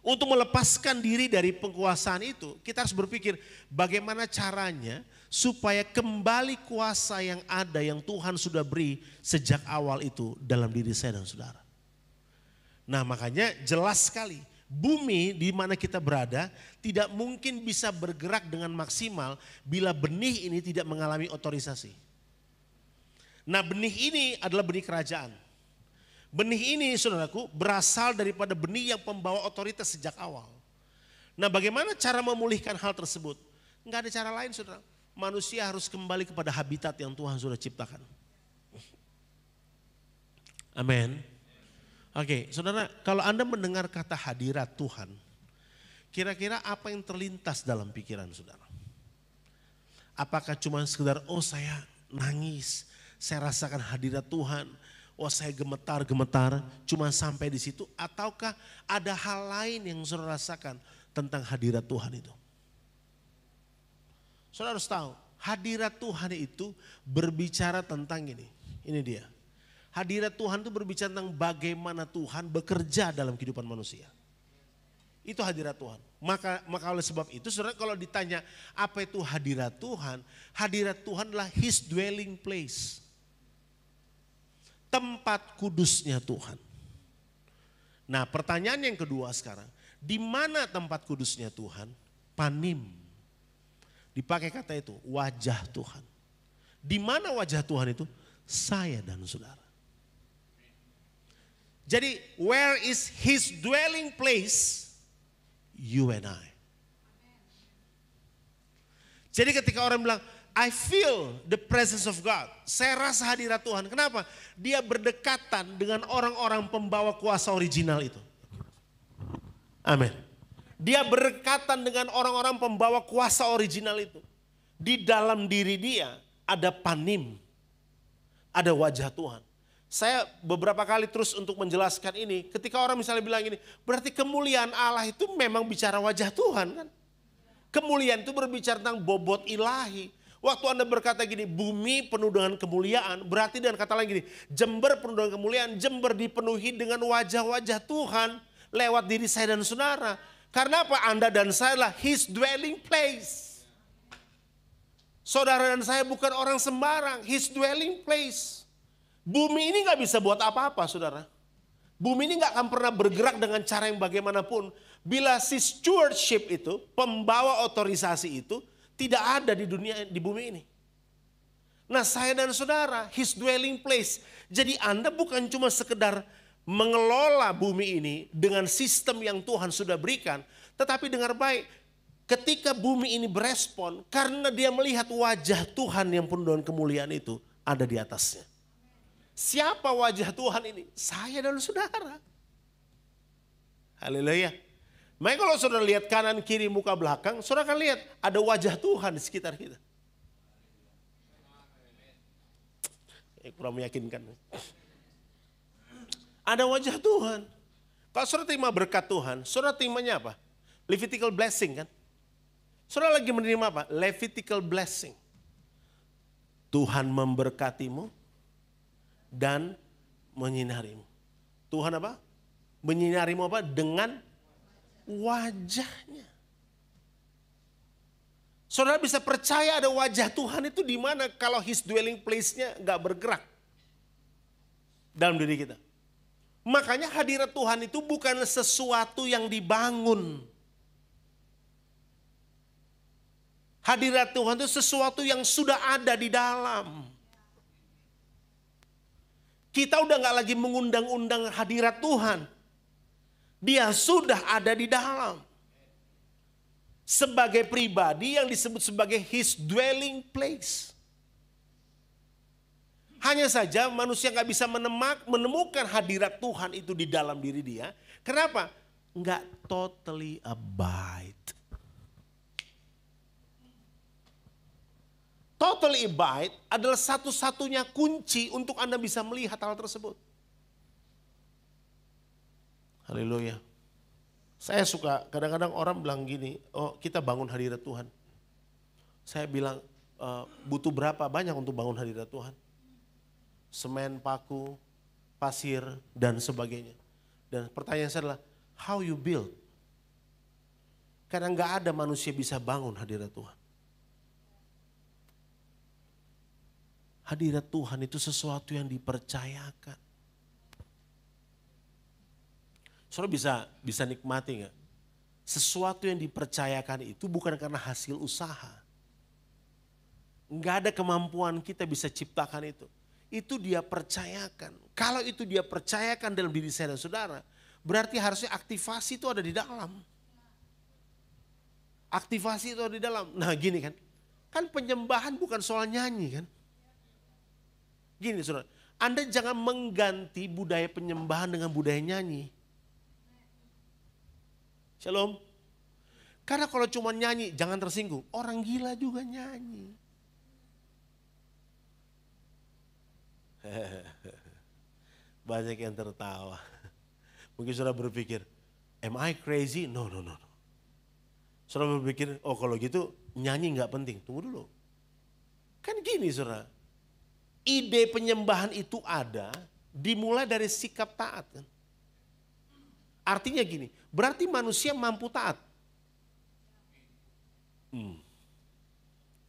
Untuk melepaskan diri dari penguasaan itu, kita harus berpikir bagaimana caranya supaya kembali kuasa yang ada yang Tuhan sudah beri sejak awal itu dalam diri saya dan saudara. Nah, makanya jelas sekali bumi di mana kita berada tidak mungkin bisa bergerak dengan maksimal bila benih ini tidak mengalami otorisasi. Nah, benih ini adalah benih kerajaan. Benih ini saudaraku berasal daripada benih yang pembawa otoritas sejak awal. Nah, bagaimana cara memulihkan hal tersebut? Enggak ada cara lain saudara. Manusia harus kembali kepada habitat yang Tuhan sudah ciptakan. Amin. Oke, saudara, kalau Anda mendengar kata hadirat Tuhan, kira-kira apa yang terlintas dalam pikiran saudara? Apakah cuma sekedar, oh saya nangis, saya rasakan hadirat Tuhan, oh saya gemetar-gemetar, cuma sampai di situ? Ataukah ada hal lain yang saudara rasakan tentang hadirat Tuhan itu? Saudara harus tahu, hadirat Tuhan itu berbicara tentang ini dia. Hadirat Tuhan itu berbicara tentang bagaimana Tuhan bekerja dalam kehidupan manusia. Itu hadirat Tuhan. Maka oleh sebab itu saudara kalau ditanya apa itu hadirat Tuhan adalah His dwelling place. Tempat kudusnya Tuhan. Nah, pertanyaan yang kedua sekarang, di mana tempat kudusnya Tuhan? Panim. Dipakai kata itu, wajah Tuhan. Di mana wajah Tuhan itu? Saya dan saudara. Jadi, where is His dwelling place? You and I. Jadi ketika orang bilang, I feel the presence of God. Saya rasa hadirat Tuhan. Kenapa? Dia berdekatan dengan orang-orang pembawa kuasa original itu. Amin. Dia berdekatan dengan orang-orang pembawa kuasa original itu. Di dalam diri dia ada panim. Ada wajah Tuhan. Saya beberapa kali terus untuk menjelaskan ini. Ketika orang misalnya bilang ini, berarti kemuliaan Allah itu memang bicara wajah Tuhan kan? Kemuliaan itu berbicara tentang bobot ilahi. Waktu Anda berkata gini, bumi penuh dengan kemuliaan, berarti dengan kata lain gini, Jember penuh dengan kemuliaan, Jember dipenuhi dengan wajah-wajah Tuhan lewat diri saya dan saudara. Karena apa? Anda dan saya adalah His dwelling place. Saudara dan saya bukan orang sembarang, His dwelling place. Bumi ini gak bisa buat apa-apa saudara. Bumi ini gak akan pernah bergerak dengan cara yang bagaimanapun. Bila si stewardship itu, pembawa otorisasi itu, tidak ada di dunia, di bumi ini. Nah, saya dan saudara, His dwelling place. Jadi Anda bukan cuma sekedar mengelola bumi ini dengan sistem yang Tuhan sudah berikan. Tetapi dengar baik, ketika bumi ini berespon, karena dia melihat wajah Tuhan yang penuh dengan kemuliaan itu ada di atasnya. Siapa wajah Tuhan ini? Saya dan saudara. Haleluya. Makanya kalau saudara lihat kanan kiri muka belakang, saudara akan lihat ada wajah Tuhan di sekitar kita. Kurang meyakinkan. Ada wajah Tuhan. Kalau saudara terima berkat Tuhan, saudara terimanya apa? Levitical blessing kan? Saudara lagi menerima apa? Levitical blessing. Tuhan memberkatimu dan menyinarimu. Tuhan apa? Menyinarimu apa? Dengan wajahnya. Saudara bisa percaya ada wajah Tuhan itu di mana kalau His dwelling place-nya gak bergerak dalam diri kita. Makanya hadirat Tuhan itu bukan sesuatu yang dibangun. Hadirat Tuhan itu sesuatu yang sudah ada di dalam. Kita udah gak lagi mengundang-undang hadirat Tuhan. Dia sudah ada di dalam. Sebagai pribadi yang disebut sebagai his dwelling place. Hanya saja manusia gak bisa menemukan hadirat Tuhan itu di dalam diri dia. Kenapa? Gak totally abide. Totally abide adalah satu-satunya kunci untuk Anda bisa melihat hal tersebut. Haleluya. Saya suka, kadang-kadang orang bilang gini, oh kita bangun hadirat Tuhan. Saya bilang, butuh berapa banyak untuk bangun hadirat Tuhan? Semen, paku, pasir, dan sebagainya. Dan pertanyaan saya adalah, how you build? Karena gak ada manusia bisa bangun hadirat Tuhan. Hadirat Tuhan itu sesuatu yang dipercayakan. Saudara bisa nikmati gak? Sesuatu yang dipercayakan itu bukan karena hasil usaha. Gak ada kemampuan kita bisa ciptakan itu. Itu dia percayakan. Kalau itu dia percayakan dalam diri saya dan saudara, berarti harusnya aktivasi itu ada di dalam. Aktivasi itu ada di dalam. Nah gini kan penyembahan bukan soal nyanyi kan. Gini saudara, Anda jangan mengganti budaya penyembahan dengan budaya nyanyi. Shalom. Karena kalau cuma nyanyi, jangan tersinggung. Orang gila juga nyanyi. Banyak yang tertawa. Mungkin saudara berpikir, am I crazy? No. Saudara berpikir, oh kalau gitu nyanyi gak penting. Tunggu dulu. Kan gini saudara, ide penyembahan itu ada dimulai dari sikap taat kan. Artinya gini, berarti manusia mampu taat.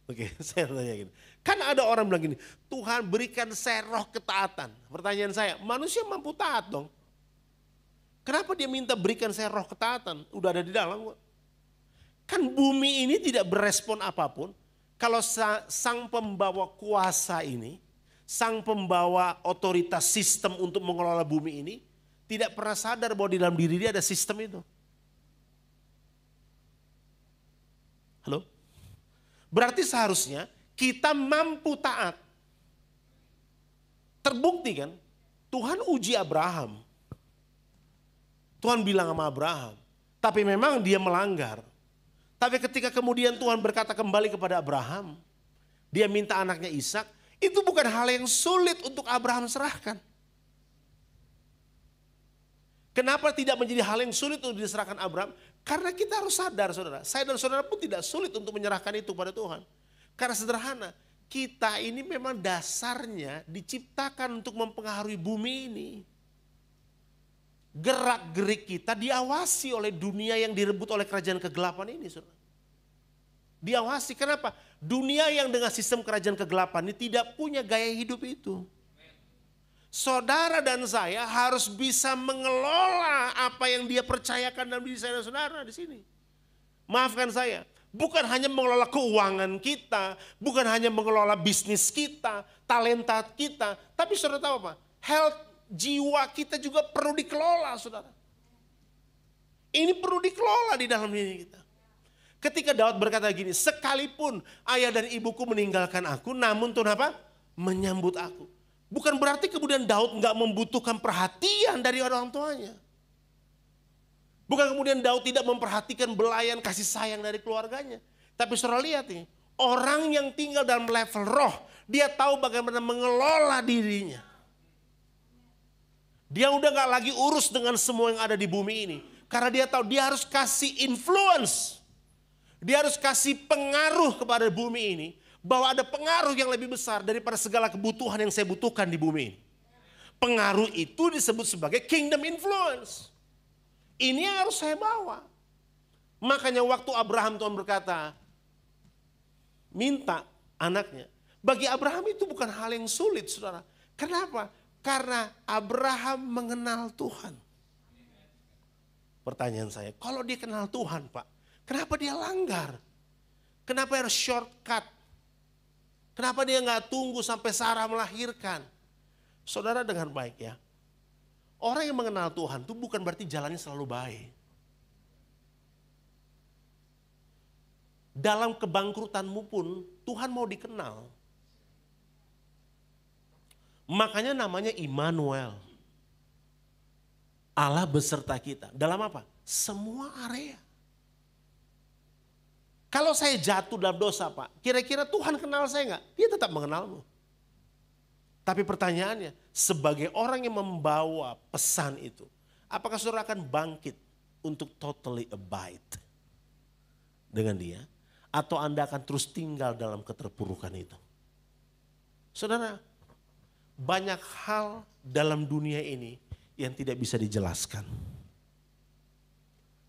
Oke, saya tanya gini. Kan ada orang bilang gini, Tuhan berikan saya roh ketaatan. Pertanyaan saya, manusia mampu taat dong. Kenapa dia minta berikan saya roh ketaatan? Udah ada di dalam kok. Kan bumi ini tidak berespon apapun. Kalau sang pembawa kuasa ini, sang pembawa otoritas sistem untuk mengelola bumi ini, tidak pernah sadar bahwa di dalam diri dia ada sistem itu. Halo? Berarti seharusnya kita mampu taat. Terbukti kan, Tuhan uji Abraham. Tuhan bilang sama Abraham, tapi memang dia melanggar. Tapi ketika kemudian Tuhan berkata kembali kepada Abraham, dia minta anaknya Ishak, itu bukan hal yang sulit untuk Abraham serahkan. Kenapa tidak menjadi hal yang sulit untuk diserahkan Abraham? Karena kita harus sadar saudara, saya dan saudara pun tidak sulit untuk menyerahkan itu pada Tuhan. Karena sederhana, kita ini memang dasarnya diciptakan untuk mempengaruhi bumi ini. Gerak-gerik kita diawasi oleh dunia yang direbut oleh kerajaan kegelapan ini saudara. Diawasi, kenapa? Dunia yang dengan sistem kerajaan kegelapan ini tidak punya gaya hidup itu. Saudara dan saya harus bisa mengelola apa yang dia percayakan dalam diri saya dan saudara di sini. Maafkan saya, bukan hanya mengelola keuangan kita, bukan hanya mengelola bisnis kita, talenta kita, tapi saudara tahu apa? Health jiwa kita juga perlu dikelola, saudara. Ini perlu dikelola di dalam diri kita. Ketika Daud berkata gini, sekalipun ayah dan ibuku meninggalkan aku, namun Tuhan apa? Menyambut aku. Bukan berarti kemudian Daud nggak membutuhkan perhatian dari orang tuanya. Bukan kemudian Daud tidak memperhatikan belayan kasih sayang dari keluarganya. Tapi saudara lihat nih, orang yang tinggal dalam level roh, dia tahu bagaimana mengelola dirinya. Dia udah nggak lagi urus dengan semua yang ada di bumi ini. Karena dia tahu dia harus kasih influence. Dia harus kasih pengaruh kepada bumi ini. Bahwa ada pengaruh yang lebih besar daripada segala kebutuhan yang saya butuhkan di bumi ini. Pengaruh itu disebut sebagai kingdom influence. Ini yang harus saya bawa. Makanya waktu Abraham Tuhan berkata, minta anaknya. Bagi Abraham itu bukan hal yang sulit saudara. Kenapa? Karena Abraham mengenal Tuhan. Pertanyaan saya, kalau dia kenal Tuhan Pak, kenapa dia langgar? Kenapa harus shortcut? Kenapa dia nggak tunggu sampai Sarah melahirkan? Saudara dengar baik ya. orang yang mengenal Tuhan itu bukan berarti jalannya selalu baik. Dalam kebangkrutanmu pun Tuhan mau dikenal. Makanya namanya Immanuel. Allah beserta kita. Dalam apa? Semua area. Kalau saya jatuh dalam dosa Pak, kira-kira Tuhan kenal saya enggak? Dia tetap mengenalmu. Tapi pertanyaannya, sebagai orang yang membawa pesan itu, apakah saudara akan bangkit untuk totally abide dengan dia? Atau Anda akan terus tinggal dalam keterpurukan itu? Saudara, banyak hal dalam dunia ini yang tidak bisa dijelaskan.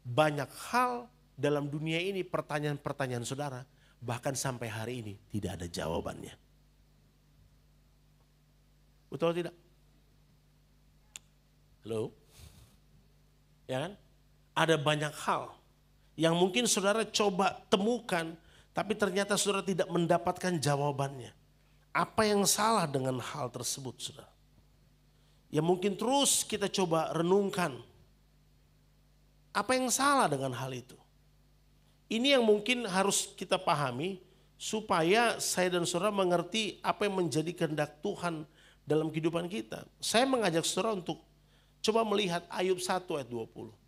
Banyak hal dalam dunia ini, pertanyaan-pertanyaan saudara, bahkan sampai hari ini tidak ada jawabannya. Betul atau tidak? Halo? Ya kan? Ada banyak hal yang mungkin saudara coba temukan, tapi ternyata saudara tidak mendapatkan jawabannya. Apa yang salah dengan hal tersebut, saudara? Ya mungkin terus kita coba renungkan. Apa yang salah dengan hal itu? Ini yang mungkin harus kita pahami supaya saya dan saudara mengerti apa yang menjadi kehendak Tuhan dalam kehidupan kita. Saya mengajak saudara untuk coba melihat Ayub 1 ayat 20.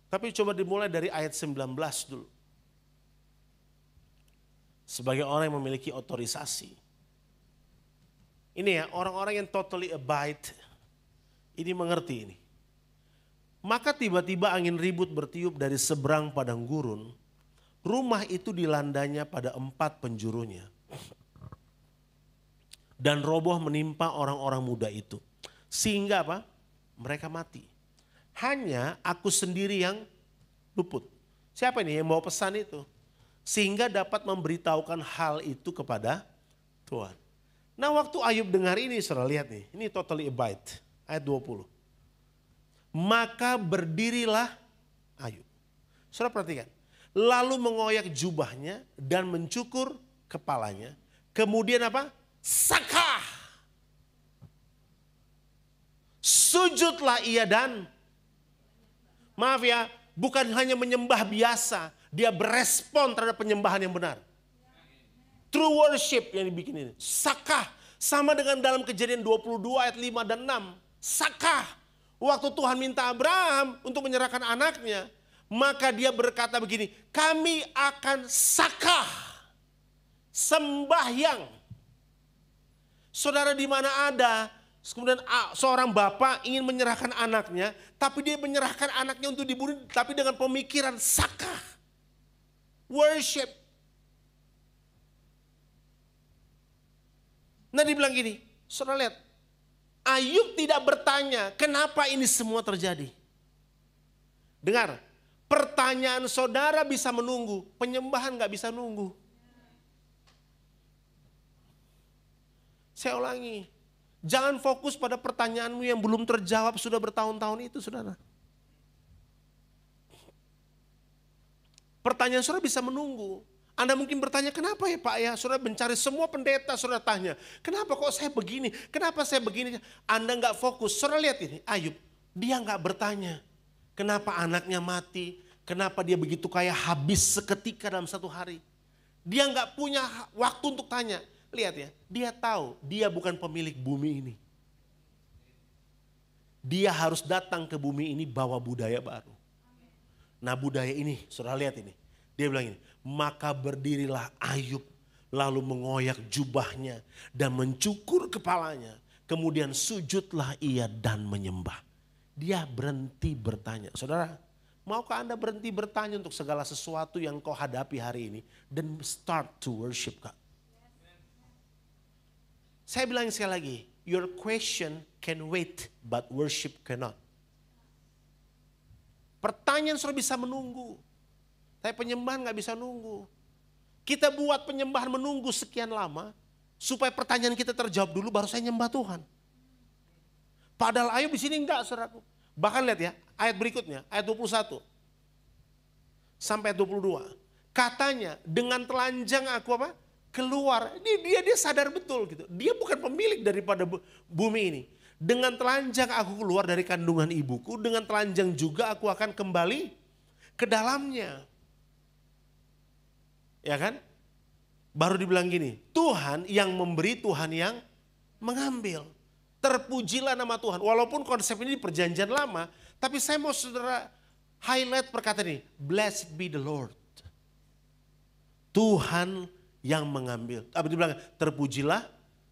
Tapi coba dimulai dari ayat 19 dulu. Sebagai orang yang memiliki otorisasi. Ini ya, orang-orang yang totally abide, ini mengerti ini. Maka tiba-tiba angin ribut bertiup dari seberang padang gurun. Rumah itu dilandanya pada 4 penjurunya. Dan roboh menimpa orang-orang muda itu. Sehingga apa? Mereka mati. Hanya aku sendiri yang luput. Siapa ini yang bawa pesan itu? Sehingga dapat memberitahukan hal itu kepada Tuhan. Nah waktu Ayub dengar ini, saudara lihat nih. Ini totally abide. Ayat 20. Maka berdirilah Ayub. Saudara perhatikan. Lalu mengoyak jubahnya dan mencukur kepalanya. Kemudian apa? Sakah. Sujudlah ia dan maaf ya, bukan hanya menyembah biasa, dia berespon terhadap penyembahan yang benar. True worship yang dibikin ini. Sakah, sama dengan dalam Kejadian 22 ayat 5 dan 6. Sakah, waktu Tuhan minta Abraham untuk menyerahkan anaknya, maka dia berkata begini, kami akan sakah, sembahyang. Saudara di mana ada, kemudian seorang bapak ingin menyerahkan anaknya, tapi dia menyerahkan anaknya untuk dibunuh, tapi dengan pemikiran sakah. Worship. Nah dibilang gini, saudara lihat, Ayub tidak bertanya kenapa ini semua terjadi. Dengar, pertanyaan saudara bisa menunggu, penyembahan gak bisa nunggu. Saya ulangi. Jangan fokus pada pertanyaanmu yang belum terjawab sudah bertahun-tahun itu, saudara. Pertanyaan saudara bisa menunggu. Anda mungkin bertanya, kenapa ya Pak ya? Saudara mencari semua pendeta, saudara tanya, kenapa kok saya begini? Kenapa saya begini? Anda nggak fokus. Saudara lihat ini, Ayub, dia nggak bertanya, kenapa anaknya mati? Kenapa dia begitu kaya habis seketika dalam satu hari? Dia nggak punya waktu untuk tanya. Lihat ya, dia tahu dia bukan pemilik bumi ini. Dia harus datang ke bumi ini bawa budaya baru. Nah budaya ini, saudara lihat ini. Dia bilang ini, maka berdirilah Ayub lalu mengoyak jubahnya dan mencukur kepalanya. Kemudian sujudlah ia dan menyembah. Dia berhenti bertanya. Saudara, maukah Anda berhenti bertanya untuk segala sesuatu yang kau hadapi hari ini dan start to worship God? Saya bilang sekali lagi, your question can wait but worship cannot. Pertanyaan sudah bisa menunggu, tapi penyembahan gak bisa nunggu. Kita buat penyembahan menunggu sekian lama, supaya pertanyaan kita terjawab dulu baru saya nyembah Tuhan. Padahal Ayub di sini enggak, saudaraku. Bahkan lihat ya, ayat berikutnya, ayat 21 sampai 22. Katanya, dengan telanjang aku apa? Keluar. Dia sadar betul gitu. Dia bukan pemilik daripada bumi ini. Dengan telanjang aku keluar dari kandungan ibuku, dengan telanjang juga aku akan kembali ke dalamnya. Ya kan? Baru dibilang gini, Tuhan yang memberi, Tuhan yang mengambil. Terpujilah nama Tuhan. Walaupun konsep ini di perjanjian lama, tapi saya mau saudara highlight perkataan ini. Blessed be the Lord. Tuhan yang mengambil. Tapi dibilang terpujilah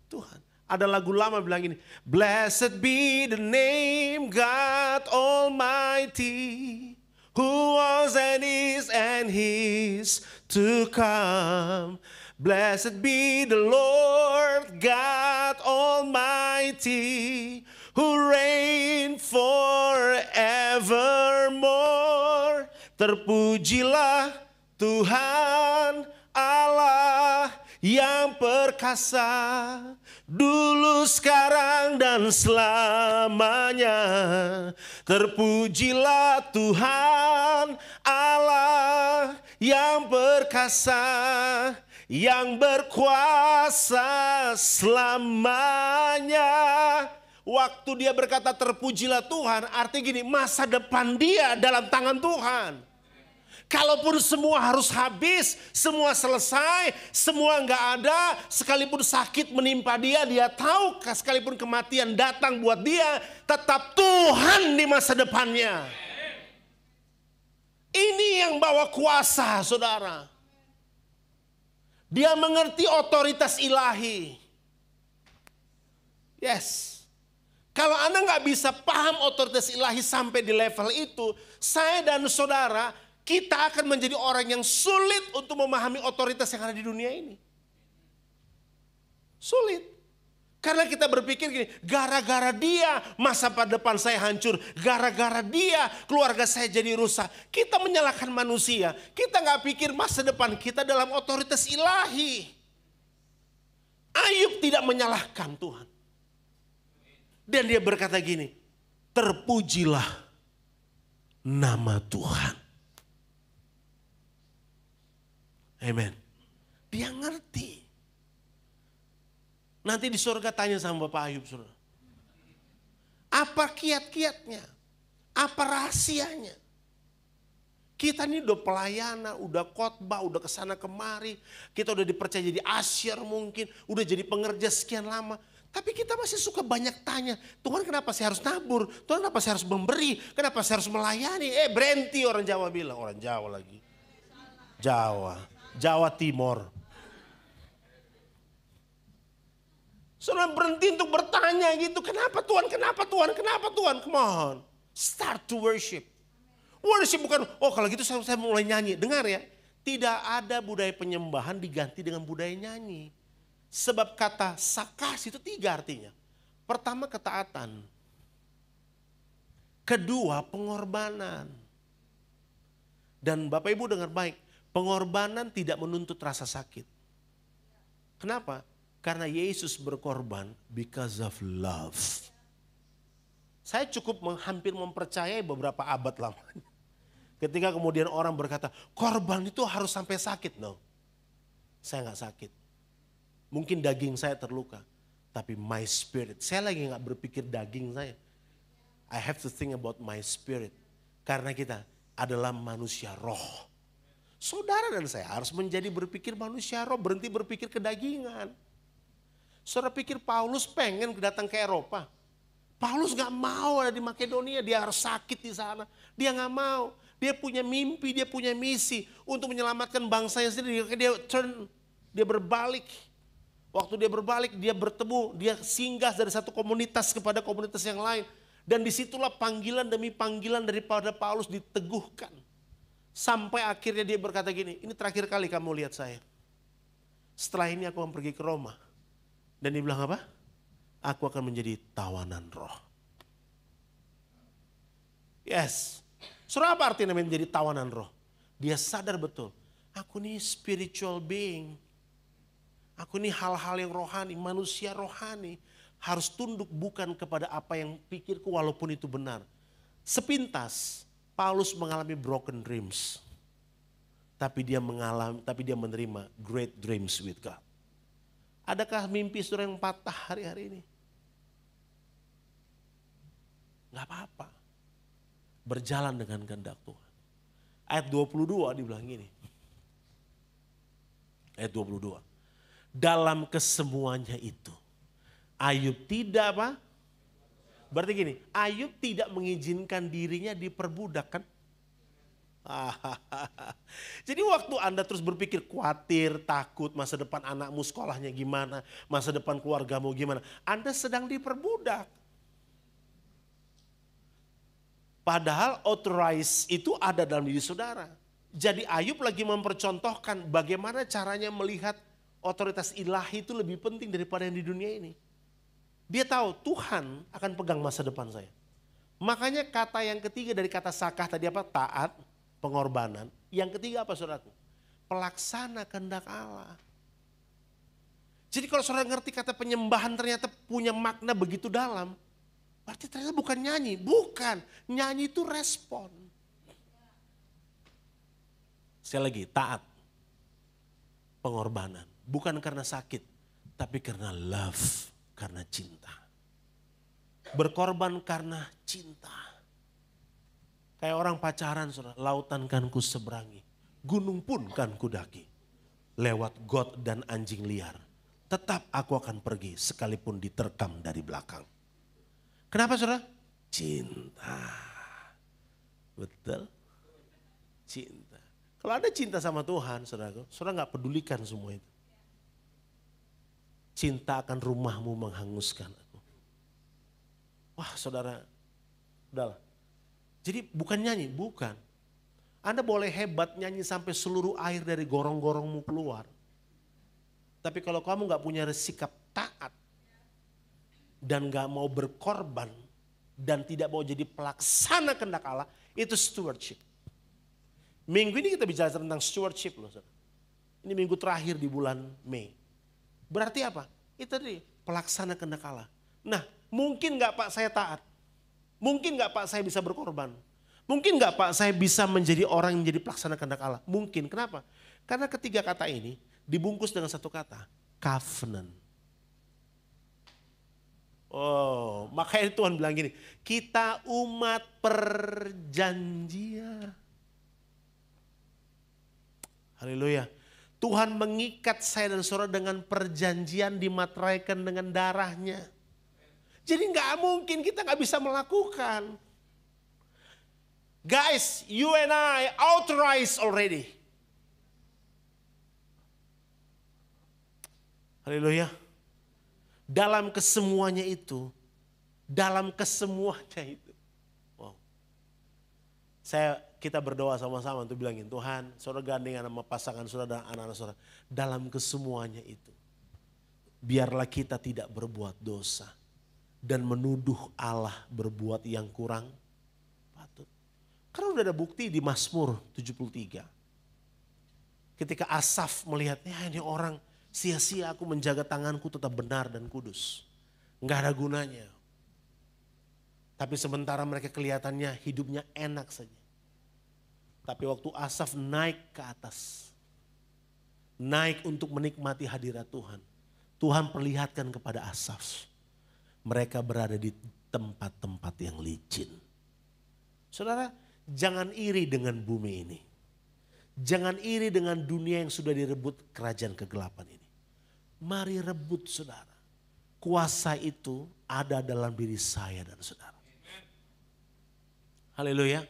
Tuhan. Ada lagu lama bilang gini. Blessed be the name God Almighty. Who was and is to come. Blessed be the Lord God Almighty, who reign forevermore. Terpujilah Tuhan Allah yang perkasa, dulu, sekarang, dan selamanya. Terpujilah Tuhan Allah yang perkasa, yang berkuasa selamanya. Waktu dia berkata terpujilah Tuhan, artinya gini, masa depan dia dalam tangan Tuhan. Kalaupun semua harus habis, semua selesai, semua nggak ada, sekalipun sakit menimpa dia, dia tahu sekalipun kematian datang buat dia, tetap Tuhan di masa depannya. Ini yang bawa kuasa, saudara. Dia mengerti otoritas ilahi. Yes. Kalau Anda nggak bisa paham otoritas ilahi sampai di level itu, saya dan saudara, kita akan menjadi orang yang sulit untuk memahami otoritas yang ada di dunia ini. Sulit. Karena kita berpikir gini, gara-gara dia masa depan saya hancur. Gara-gara dia keluarga saya jadi rusak. Kita menyalahkan manusia. Kita nggak pikir masa depan kita dalam otoritas ilahi. Ayub tidak menyalahkan Tuhan. Dan dia berkata gini, terpujilah nama Tuhan. Amen. Dia ngerti. Nanti di surga tanya sama Bapak Ayub, saudara. Apa kiat-kiatnya? Apa rahasianya? Kita ini udah pelayanan, udah khotbah, udah kesana kemari. Kita udah dipercaya jadi asyir mungkin. Udah jadi pengerja sekian lama. Tapi kita masih suka banyak tanya. Tuhan kenapa saya harus nabur? Tuhan kenapa saya harus memberi? Kenapa saya harus melayani? Berhenti orang Jawa bilang. Orang Jawa lagi. Jawa Timur. Saudara berhenti untuk bertanya gitu. Kenapa Tuhan? Kenapa Tuhan? Kenapa Tuhan? Come on. Start to worship. Worship bukan, oh kalau gitu saya mulai nyanyi. Dengar ya. Tidak ada budaya penyembahan diganti dengan budaya nyanyi. Sebab kata sakas itu 3 artinya. Pertama ketaatan. Kedua pengorbanan. Dan Bapak Ibu dengar baik. Pengorbanan tidak menuntut rasa sakit. Kenapa? Karena Yesus berkorban because of love. Saya cukup hampir mempercayai beberapa abad lamanya. Ketika kemudian orang berkata, korban itu harus sampai sakit. No, saya gak sakit. Mungkin daging saya terluka. Tapi my spirit, saya lagi gak berpikir daging saya. I have to think about my spirit. Karena kita adalah manusia roh. Saudara dan saya harus menjadi berpikir manusia roh, berhenti berpikir kedagingan. Saudara pikir Paulus pengen datang ke Eropa. Paulus gak mau ada di Makedonia, dia harus sakit di sana. Dia gak mau, dia punya mimpi, dia punya misi untuk menyelamatkan bangsanya sendiri. Dia berbalik. Waktu dia berbalik, dia bertemu, dia singgah dari satu komunitas kepada komunitas yang lain. Dan disitulah panggilan demi panggilan daripada Paulus diteguhkan. Sampai akhirnya dia berkata gini, ini terakhir kali kamu lihat saya. Setelah ini aku akan pergi ke Roma. Dan dia bilang apa? Aku akan menjadi tawanan roh. Yes. Saudara apa artinya menjadi tawanan roh? Dia sadar betul. Aku ini spiritual being. Aku ini hal-hal yang rohani, manusia rohani. Harus tunduk bukan kepada apa yang pikirku walaupun itu benar. Sepintas Paulus mengalami broken dreams. Tapi dia menerima great dreams with God. Adakah mimpi saudara yang patah hari-hari ini? Gak apa-apa. Berjalan dengan kehendak Tuhan. Ayat 22 dibilang gini. Ayat 22. Dalam kesemuanya itu. Ayub tidak apa? Berarti gini, Ayub tidak mengizinkan dirinya diperbudak kan? Jadi waktu Anda terus berpikir khawatir, takut masa depan anakmu sekolahnya gimana, masa depan keluargamu gimana, Anda sedang diperbudak. Padahal authorized itu ada dalam diri saudara. Jadi Ayub lagi mempercontohkan bagaimana caranya melihat otoritas ilahi itu lebih penting daripada yang di dunia ini. Dia tahu Tuhan akan pegang masa depan saya. Makanya kata yang ketiga dari kata sakah tadi apa? Taat, pengorbanan. Yang ketiga apa saudaraku? Pelaksana kehendak Allah. Jadi kalau saudara ngerti kata penyembahan ternyata punya makna begitu dalam. Berarti ternyata bukan nyanyi. Bukan. Nyanyi itu respon. Sekali lagi, taat. Pengorbanan. Bukan karena sakit. Tapi karena love. Karena cinta. Berkorban karena cinta. Kayak orang pacaran, saudara. Lautan kan ku seberangi. Gunung pun kan ku daki. Lewat got dan anjing liar. Tetap aku akan pergi sekalipun diterkam dari belakang. Kenapa saudara? Cinta. Betul? Cinta. Kalau ada cinta sama Tuhan, saudara gak pedulikan semua itu. Cinta akan rumahmu menghanguskan aku. Wah saudara, udahlah. Jadi bukan nyanyi, bukan. Anda boleh hebat nyanyi sampai seluruh air dari gorong-gorongmu keluar. Tapi kalau kamu gak punya sikap taat. Dan gak mau berkorban. Dan tidak mau jadi pelaksana kehendak Allah. Itu stewardship. Minggu ini kita bicara tentang stewardship loh. Ini minggu terakhir di bulan Mei. Berarti apa? Itu tadi pelaksana kehendak Allah. Nah mungkin gak Pak saya taat? Mungkin gak Pak saya bisa berkorban? Mungkin gak Pak saya bisa menjadi orang yang menjadi pelaksana kehendak Allah? Mungkin. Kenapa? Karena ketiga kata ini dibungkus dengan satu kata. Covenant. Oh, makanya Tuhan bilang gini. Kita umat perjanjian. Haleluya. Tuhan mengikat saya dan saudara dengan perjanjian dimateraikan dengan darahnya. Jadi gak mungkin kita gak bisa melakukan. Guys, you and I authorized already. Haleluya. Dalam kesemuanya itu. Dalam kesemuanya itu. Wow. Kita berdoa sama-sama untuk bilangin, Tuhan, saudara gandengan sama pasangan saudara dan anak-anak saudara. Dalam kesemuanya itu. Biarlah kita tidak berbuat dosa. Dan menuduh Allah berbuat yang kurang patut. Karena udah ada bukti di Mazmur 73. Ketika Asaf melihat, ya ini orang sia-sia aku menjaga tanganku tetap benar dan kudus. Enggak ada gunanya. Tapi sementara mereka kelihatannya hidupnya enak saja. Tapi waktu Asaf naik ke atas. Naik untuk menikmati hadirat Tuhan. Tuhan perlihatkan kepada Asaf. Mereka berada di tempat-tempat yang licin. Saudara, jangan iri dengan bumi ini. Jangan iri dengan dunia yang sudah direbut kerajaan kegelapan ini. Mari rebut saudara. Kuasa itu ada dalam diri saya dan saudara. Haleluya.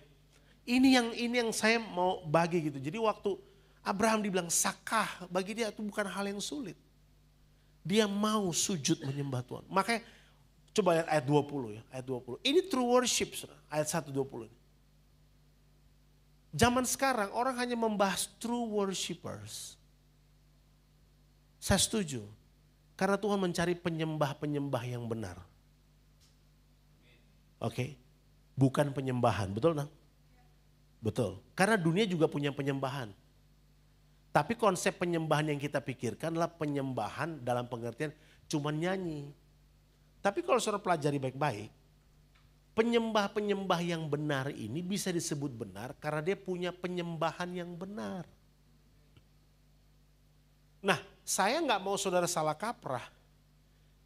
Ini yang saya mau bagi gitu. Jadi waktu Abraham dibilang sakah, bagi dia itu bukan hal yang sulit. Dia mau sujud menyembah Tuhan. Makanya coba lihat ayat 20 ya, ayat 20. Ini true worship, ayat 1:20. Zaman sekarang orang hanya membahas true worshipers. Saya setuju. Karena Tuhan mencari penyembah-penyembah yang benar. Oke. Bukan penyembahan, betul dong? Betul. Karena dunia juga punya penyembahan. Tapi konsep penyembahan yang kita pikirkan adalah penyembahan dalam pengertian cuma nyanyi. Tapi kalau saudara pelajari baik-baik, penyembah-penyembah yang benar ini bisa disebut benar karena dia punya penyembahan yang benar. Nah, saya nggak mau saudara salah kaprah.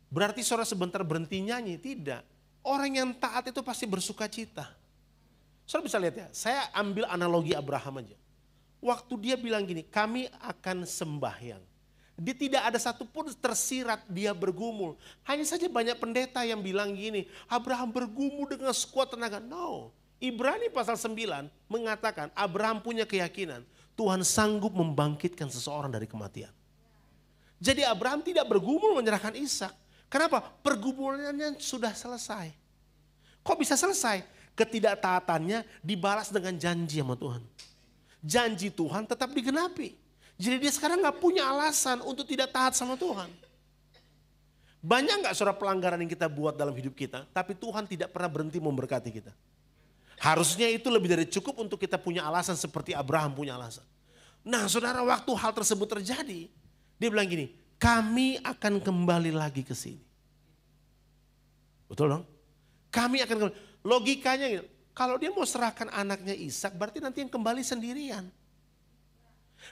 Berarti saudara sebentar berhenti nyanyi, tidak. orang yang taat itu pasti bersuka cita. Saudara bisa lihat ya, saya ambil analogi Abraham aja. Waktu dia bilang gini, kami akan sembahyang. Dia tidak ada satupun tersirat dia bergumul. Hanya saja banyak pendeta yang bilang gini, Abraham bergumul dengan sekuat tenaga. No, Ibrani pasal 9 mengatakan Abraham punya keyakinan Tuhan sanggup membangkitkan seseorang dari kematian. Jadi Abraham tidak bergumul menyerahkan Ishak. Kenapa? Pergumulannya sudah selesai. Kok bisa selesai? Ketidaktaatannya dibalas dengan janji sama Tuhan. Janji Tuhan tetap digenapi. Jadi dia sekarang gak punya alasan untuk tidak taat sama Tuhan. Banyak gak saudara pelanggaran yang kita buat dalam hidup kita, tapi Tuhan tidak pernah berhenti memberkati kita. Harusnya itu lebih dari cukup untuk kita punya alasan seperti Abraham punya alasan. Nah saudara, waktu hal tersebut terjadi, dia bilang gini, kami akan kembali lagi ke sini. Betul dong? Kami akan kembali. Logikanya gitu, kalau dia mau serahkan anaknya Ishak, berarti nanti yang kembali sendirian.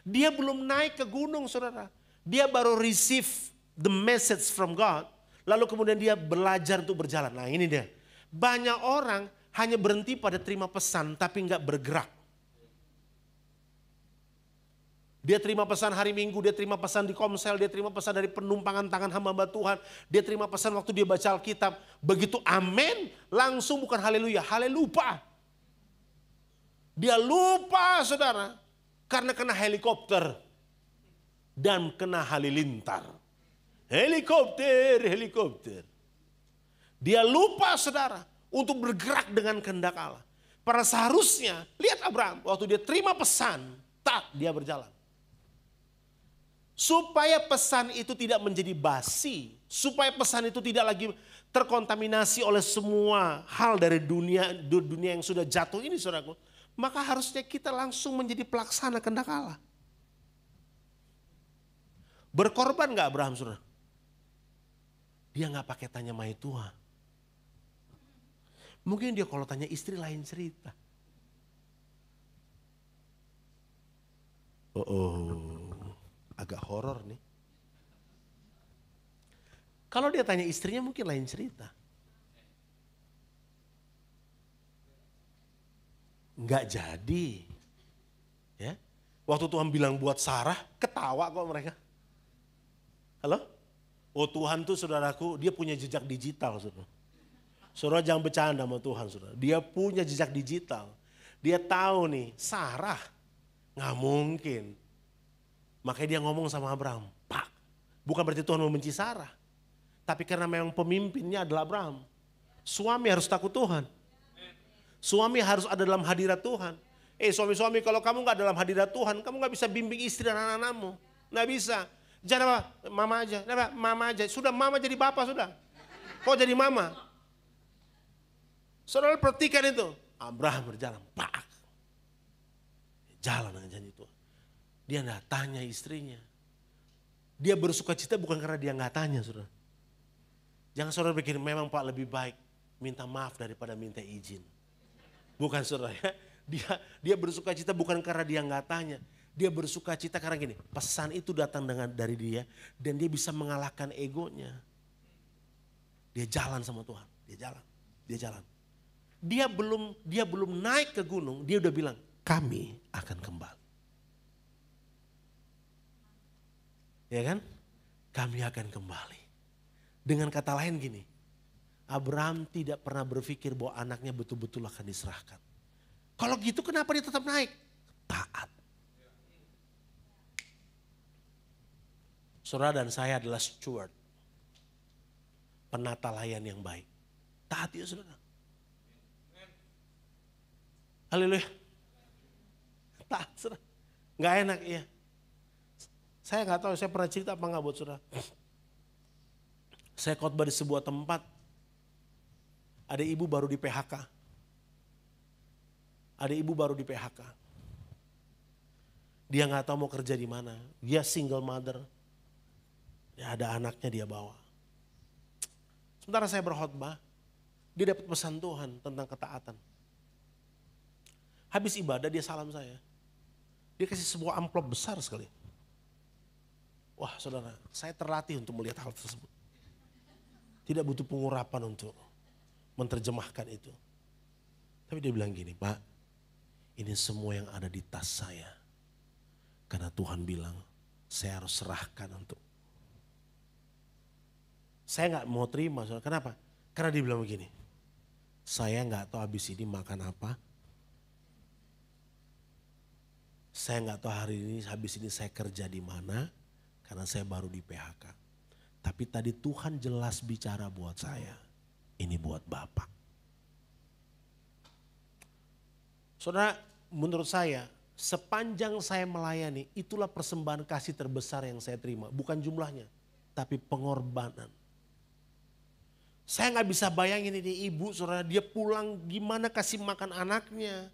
Dia belum naik ke gunung saudara. Dia baru receive the message from God. Lalu kemudian dia belajar untuk berjalan. Nah ini dia. Banyak orang hanya berhenti pada terima pesan tapi nggak bergerak. Dia terima pesan hari Minggu, dia terima pesan di Komsel, dia terima pesan dari penumpangan tangan hamba-hamba Tuhan. Dia terima pesan waktu dia baca Alkitab. Begitu amin, langsung bukan haleluya, halelupa. Dia lupa saudara. Karena kena helikopter dan kena halilintar. Helikopter. Dia lupa saudara untuk bergerak dengan kehendak Allah. Pada seharusnya, lihat Abraham waktu dia terima pesan, dia berjalan. Supaya pesan itu tidak menjadi basi, supaya pesan itu tidak lagi terkontaminasi oleh semua hal dari dunia yang sudah jatuh ini saudaraku. Maka harusnya kita langsung menjadi pelaksana kehendak Allah. Berkorban gak Abraham saudara? Dia gak pakai tanya mai Tuhan. Mungkin dia kalau tanya istri lain cerita. Agak horor nih. Kalau dia tanya istrinya mungkin lain cerita. Enggak jadi. Ya. Waktu Tuhan bilang buat Sarah, ketawa kok mereka. Halo? Oh Tuhan tuh saudaraku, dia punya jejak digital saudara. Saudara jangan bercanda sama Tuhan saudara. Dia punya jejak digital. Dia tahu nih, Sarah nggak mungkin. Makanya dia ngomong sama Abraham, Pak. Bukan berarti Tuhan membenci Sarah. Tapi karena memang pemimpinnya adalah Abraham. Suami harus takut Tuhan. Suami harus ada dalam hadirat Tuhan. Suami-suami kalau kamu gak dalam hadirat Tuhan, kamu gak bisa bimbing istri dan anak-anakmu. Gak bisa. Jangan apa, mama aja. Mama aja. Sudah mama jadi bapak sudah. Kok jadi mama? Saudara perhatikan itu. Abraham berjalan. Pak. Jalan dengan janji Tuhan. Dia gak tanya istrinya. Dia bersuka cita bukan karena dia gak tanya saudara. Jangan saudara pikir memang Pak lebih baik minta maaf daripada minta izin. Bukan saudara ya. Dia bersuka cita bukan karena dia nggak tanya. Dia bersuka cita karena gini, pesan itu datang dari dia dan dia bisa mengalahkan egonya. Dia jalan sama Tuhan, dia jalan. Dia belum naik ke gunung, dia udah bilang, kami akan kembali. Ya kan? Kami akan kembali. Dengan kata lain gini, Abraham tidak pernah berpikir bahwa anaknya betul-betul akan diserahkan. Kalau gitu kenapa dia tetap naik? Taat. Saudara dan saya adalah steward. Penata layan yang baik. Taat ya saudara. Haleluya. Taat saudara. Gak enak ya. Saya gak tahu saya pernah cerita apa gak buat saudara. Saya khotbah di sebuah tempat. Ada ibu baru di PHK. Dia gak tahu mau kerja di mana. Dia single mother. Ya ada anaknya dia bawa. Sementara saya berkhotbah, dia dapat pesan Tuhan tentang ketaatan. Habis ibadah dia salam saya. Dia kasih sebuah amplop besar sekali. Wah saudara, saya terlatih untuk melihat hal tersebut. Tidak butuh pengurapan untuk menerjemahkan itu. Tapi dia bilang gini, Pak, ini semua yang ada di tas saya. Karena Tuhan bilang, saya harus serahkan untuk. Saya gak mau terima, saudara. Kenapa? Karena dia bilang begini, saya gak tahu habis ini makan apa. Saya gak tahu hari ini, habis ini saya kerja di mana. Karena saya baru di PHK. Tapi tadi Tuhan jelas bicara buat saya. Ini buat Bapak. Saudara, menurut saya, sepanjang saya melayani, itulah persembahan kasih terbesar yang saya terima. Bukan jumlahnya, tapi pengorbanan. Saya gak bisa bayangin ini ibu, saudara, dia pulang gimana kasih makan anaknya.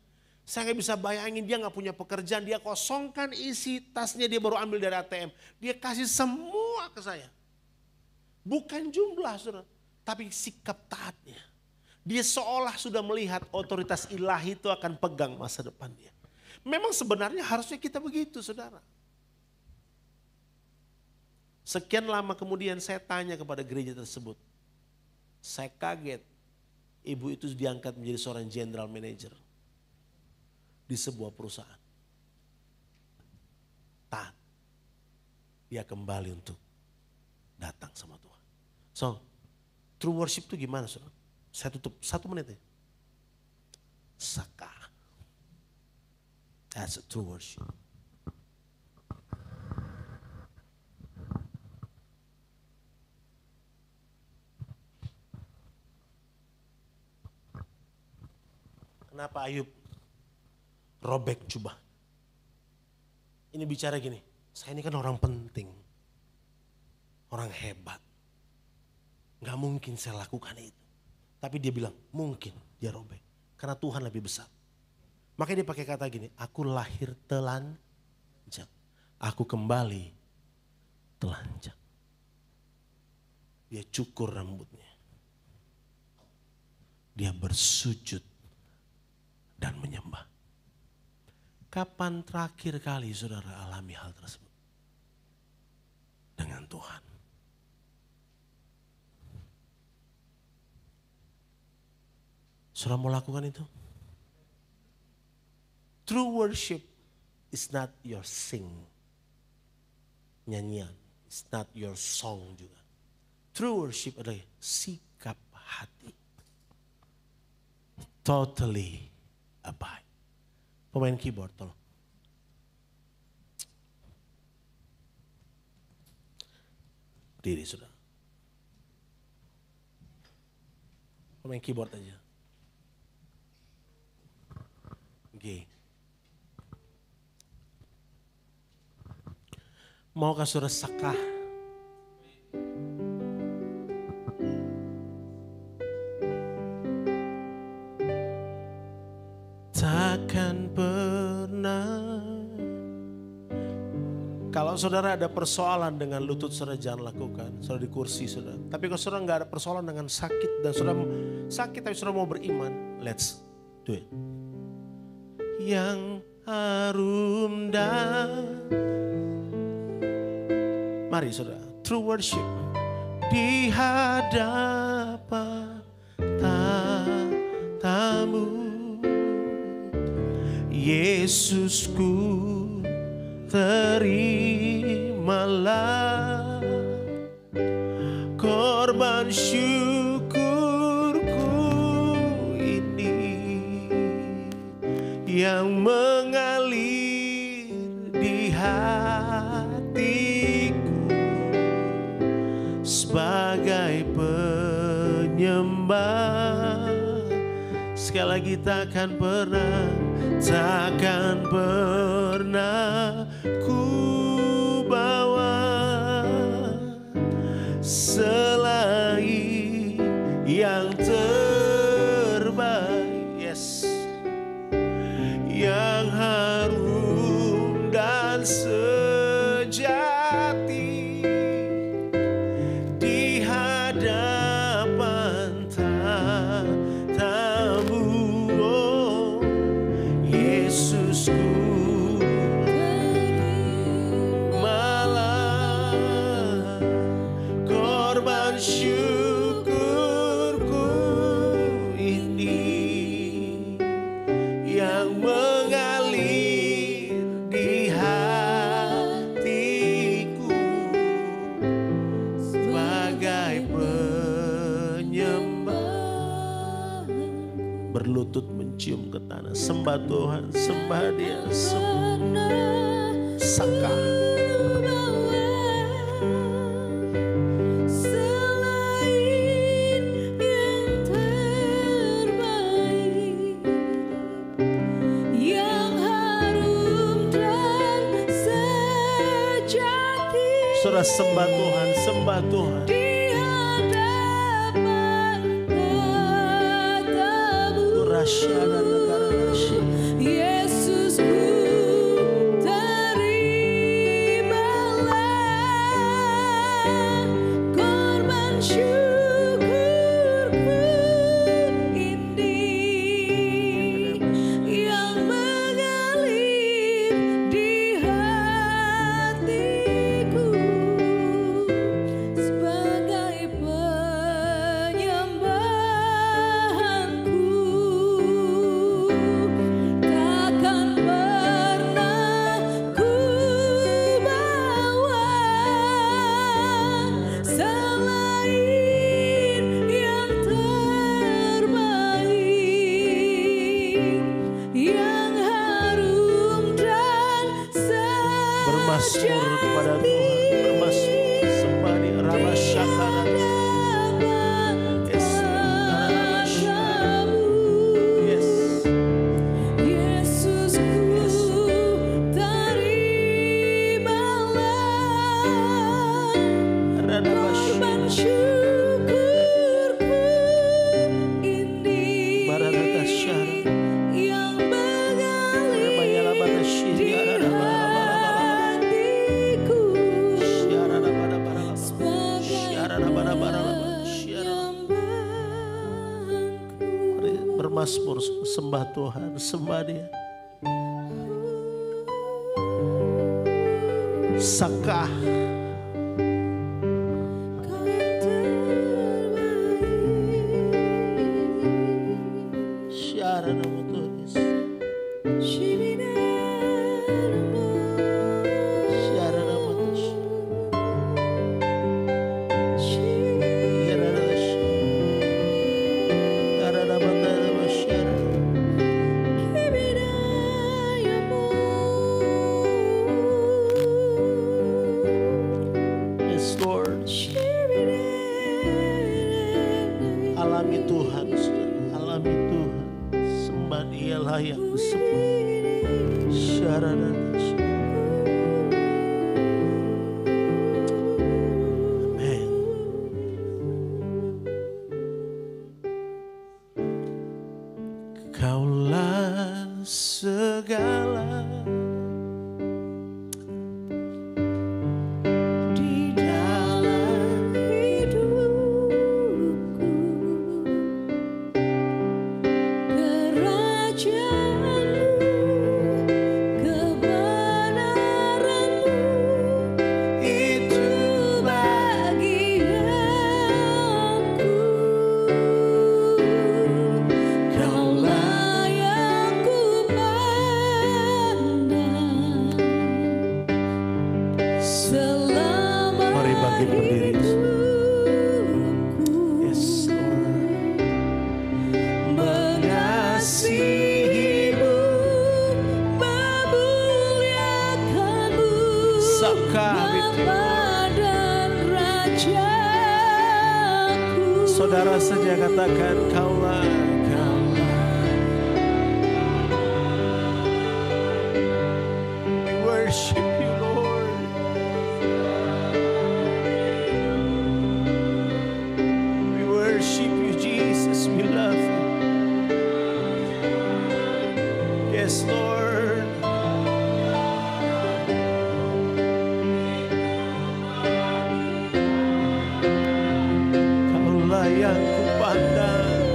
Saya gak bisa bayangin dia gak punya pekerjaan, dia kosongkan isi tasnya, dia baru ambil dari ATM. Dia kasih semua ke saya. Bukan jumlah, saudara, tapi sikap taatnya. Dia seolah sudah melihat otoritas ilahi itu akan pegang masa depan dia. Memang sebenarnya harusnya kita begitu, saudara. Sekian lama kemudian saya tanya kepada gereja tersebut. Saya kaget, ibu itu diangkat menjadi seorang general manager di sebuah perusahaan. Taat. Dia kembali untuk datang sama Tuhan. So, true worship itu gimana, saudara? Saya tutup 1 menit ya. Saka. That's a true worship. Kenapa Ayub robek jubah? Ini bicara gini, saya ini kan orang penting. Orang hebat. Gak mungkin saya lakukan itu. Tapi dia bilang mungkin dia robek. Karena Tuhan lebih besar. Makanya dia pakai kata gini, aku lahir telanjang. Aku kembali telanjang. Dia cukur rambutnya. Dia bersujud dan menyembah. Kapan terakhir kali saudara alami hal tersebut? Dengan Tuhan. Saudara mau lakukan itu? True worship is not your sing. Nyanyian. It's not your song juga. True worship adalah sikap hati. Totally abide. Pemain keyboard tolong. Diri sudah. Pemain keyboard aja. Oke. Maukah saudara sakah? Takkan pernah. Kalau saudara ada persoalan dengan lutut, saudara jangan lakukan. Saudara di kursi saudara. Tapi kalau saudara nggak ada persoalan dengan sakit dan saudara sakit tapi saudara mau beriman, let's do it. Yang harum dan mari saudara, true worship di hadapan tamu. Yesusku terimalah korban syukurku ini yang mengalir di hatiku sebagai penyembah. Sekali lagi takkan pernah ku bawa selain yang terbaik, yes, yang harum dan sejati di hadapan tamu. Oh, Yesusku malah korban syukurku berlutut mencium ke tanah. Sembah Tuhan, sembah Dia, Saka. Saudara sembah Tuhan, sembah Tuhan. Yesusku, terimalah korban syukurku ini yang mengalir di hatiku sebagai penyembahanku. Takkan pernah ku bawa selain yang terbaik, yang harum dan Bermasmur kepada Tuhan, bermasmur, sembah Dia, Ramasyakarana. Yes, Yesusku, terimalah korban syukurku ini yang mengalir di hatiku sebagai penyembahanku. bermasmur, sembah Tuhan, sembah Dia. Saka. Kau yang terbaik. Syarana mutunis. Syarana mutus. Yaranash. Yarana batara masyara. Yes, Lord. Alami Tuhan, saudara. Alami Tuhan. Sembah Dia layak disembah. Syarana. Amen. Kaulah segala Di dalam hidupku, kerajaanmu, kebenaranmu, itu bagianku. Kaulah yang ku pandang selama Mari bangkit berdiri. hidupku. Yes, Lord. Mengasihimu, memuliakanmu, Saka Bapa dan Rajaku. Saudara saja katakan kaulah, kaulah. We worship you, Lord. We worship you, Jesus. We love you. Yes, Lord. Kaulah yang kupandang.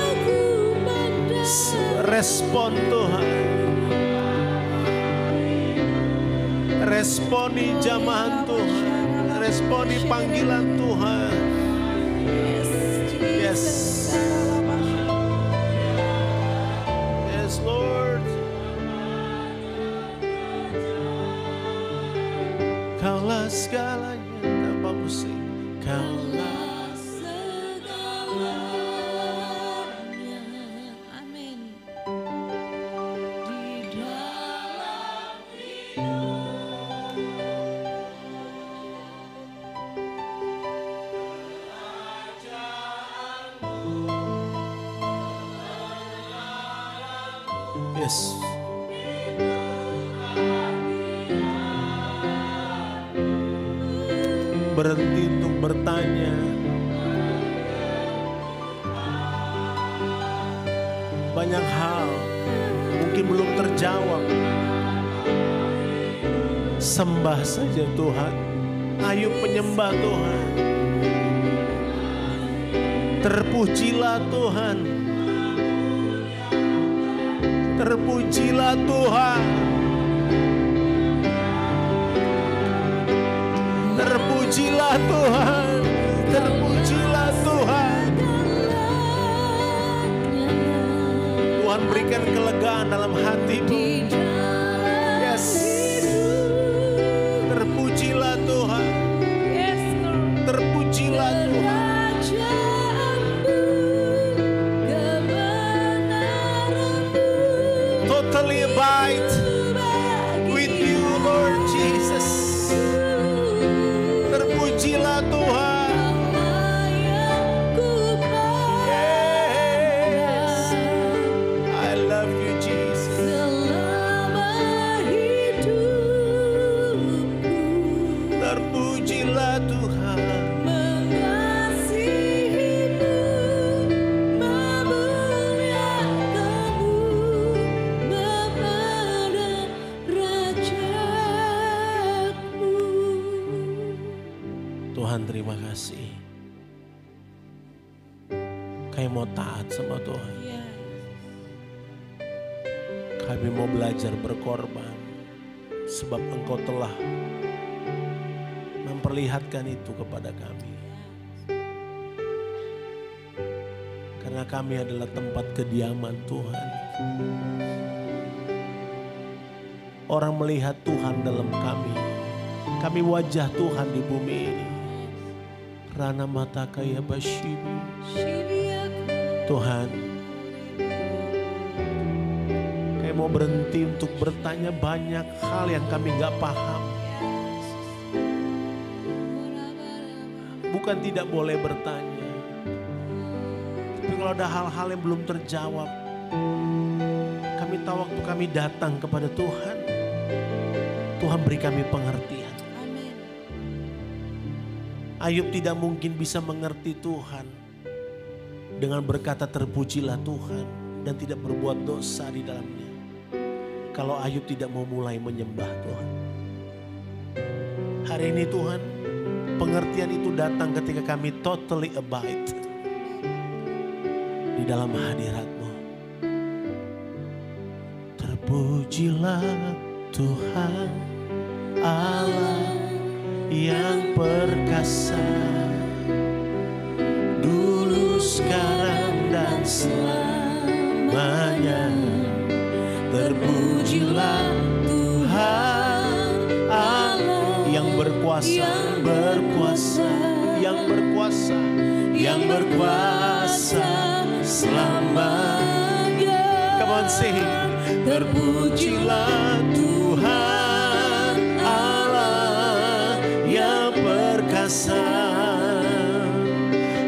Aku pandang Respon Tuhan. Responi jamahan Tuhan. Responi panggilan Tuhan. Yes. Yes, Lord. Kaulah segalanya tanpa musik. Kaulah Yes. Berhenti untuk bertanya. Banyak hal mungkin belum terjawab. Sembah saja Tuhan. Ayo penyembah Tuhan. Terpujilah Tuhan. Terpujilah Tuhan. Terpujilah Tuhan. Terpujilah Tuhan. Tuhan berikan kelegaan dalam hatimu. Yes. Terpujilah Tuhan. Terpujilah Tuhan. Totally abide with you, Lord Jesus. Terpujilah Tuhan. Yes. I love you, Jesus. Terpujilah Tuhan. Tuhan terima kasih. Kami mau taat sama Tuhan. Kami mau belajar berkorban. Sebab Engkau telah memperlihatkan itu kepada kami. Karena kami adalah tempat kediaman Tuhan. Orang melihat Tuhan dalam kami. Kami wajah Tuhan di bumi ini. Rana mata kaya bashibi. Tuhan, kami mau berhenti untuk bertanya banyak hal yang kami gak paham. Bukan tidak boleh bertanya. Tapi kalau ada hal-hal yang belum terjawab, kami tahu waktu kami datang kepada Tuhan, Tuhan beri kami pengertian. Ayub tidak mungkin bisa mengerti Tuhan dengan berkata terpujilah Tuhan dan tidak berbuat dosa di dalamnya. Kalau Ayub tidak mau mulai menyembah Tuhan. Hari ini Tuhan, pengertian itu datang ketika kami totally abide di dalam hadirat-Mu. Terpujilah Tuhan Allah yang perkasa, dulu sekarang dan selamanya. Terpujilah Tuhan Allah yang berkuasa, yang berkuasa selamanya. Come on sing. Terpujilah Tuhan Allah yang perkasa,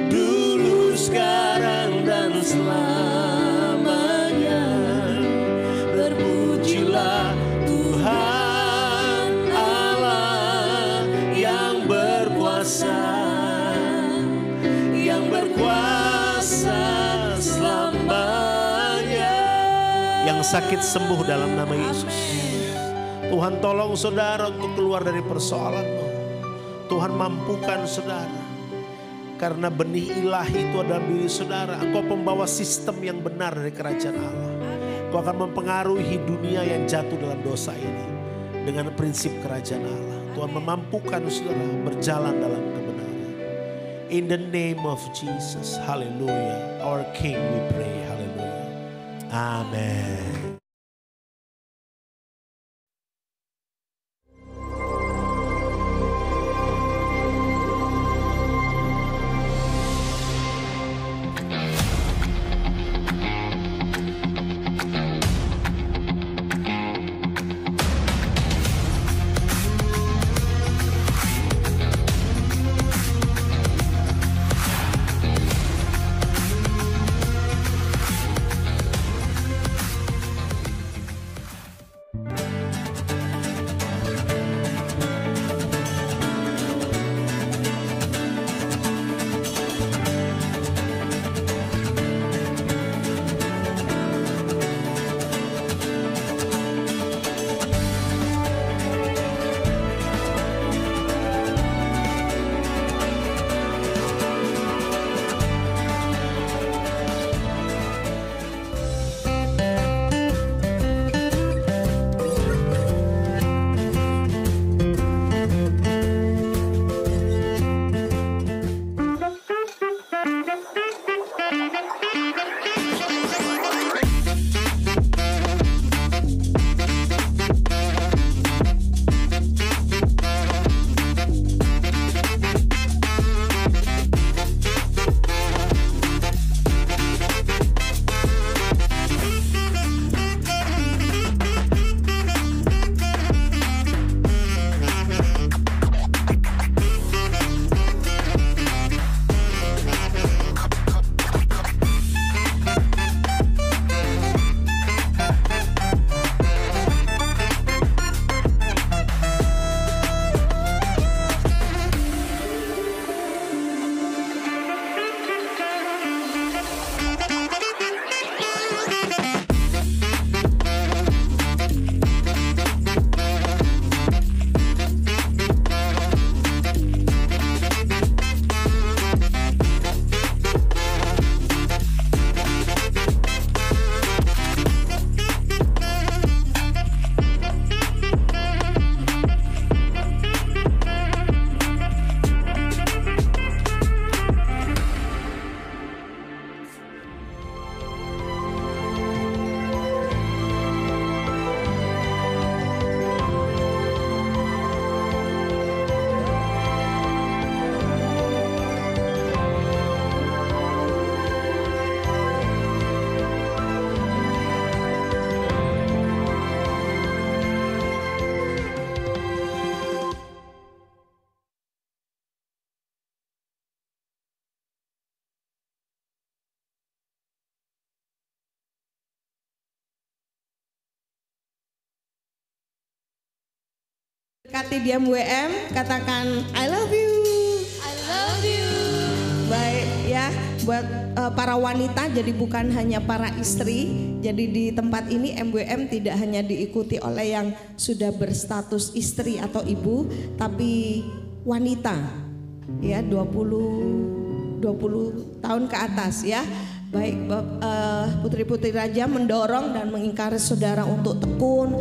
dulu sekarang dan selamanya. Terpujilah Tuhan Allah yang berkuasa selamanya. Yang sakit sembuh dalam nama Yesus. Tuhan tolong saudara untuk keluar dari persoalanmu. Tuhan mampukan saudara. Karena benih ilahi itu adalah diri saudara. Engkau pembawa sistem yang benar dari kerajaan Allah. Engkau akan mempengaruhi dunia yang jatuh dalam dosa ini. Dengan prinsip kerajaan Allah. Tuhan memampukan saudara berjalan dalam kebenaran. In the name of Jesus. Hallelujah. Our King we pray. Hallelujah. Amen. memberkati di MWM, katakan I love you. I love you. Baik ya, buat para wanita, jadi bukan hanya para istri. Jadi di tempat ini MWM tidak hanya diikuti oleh yang sudah berstatus istri atau ibu, tapi wanita ya 20 tahun ke atas ya. Baik, putri-putri raja mendorong dan mengencourage saudara untuk tekun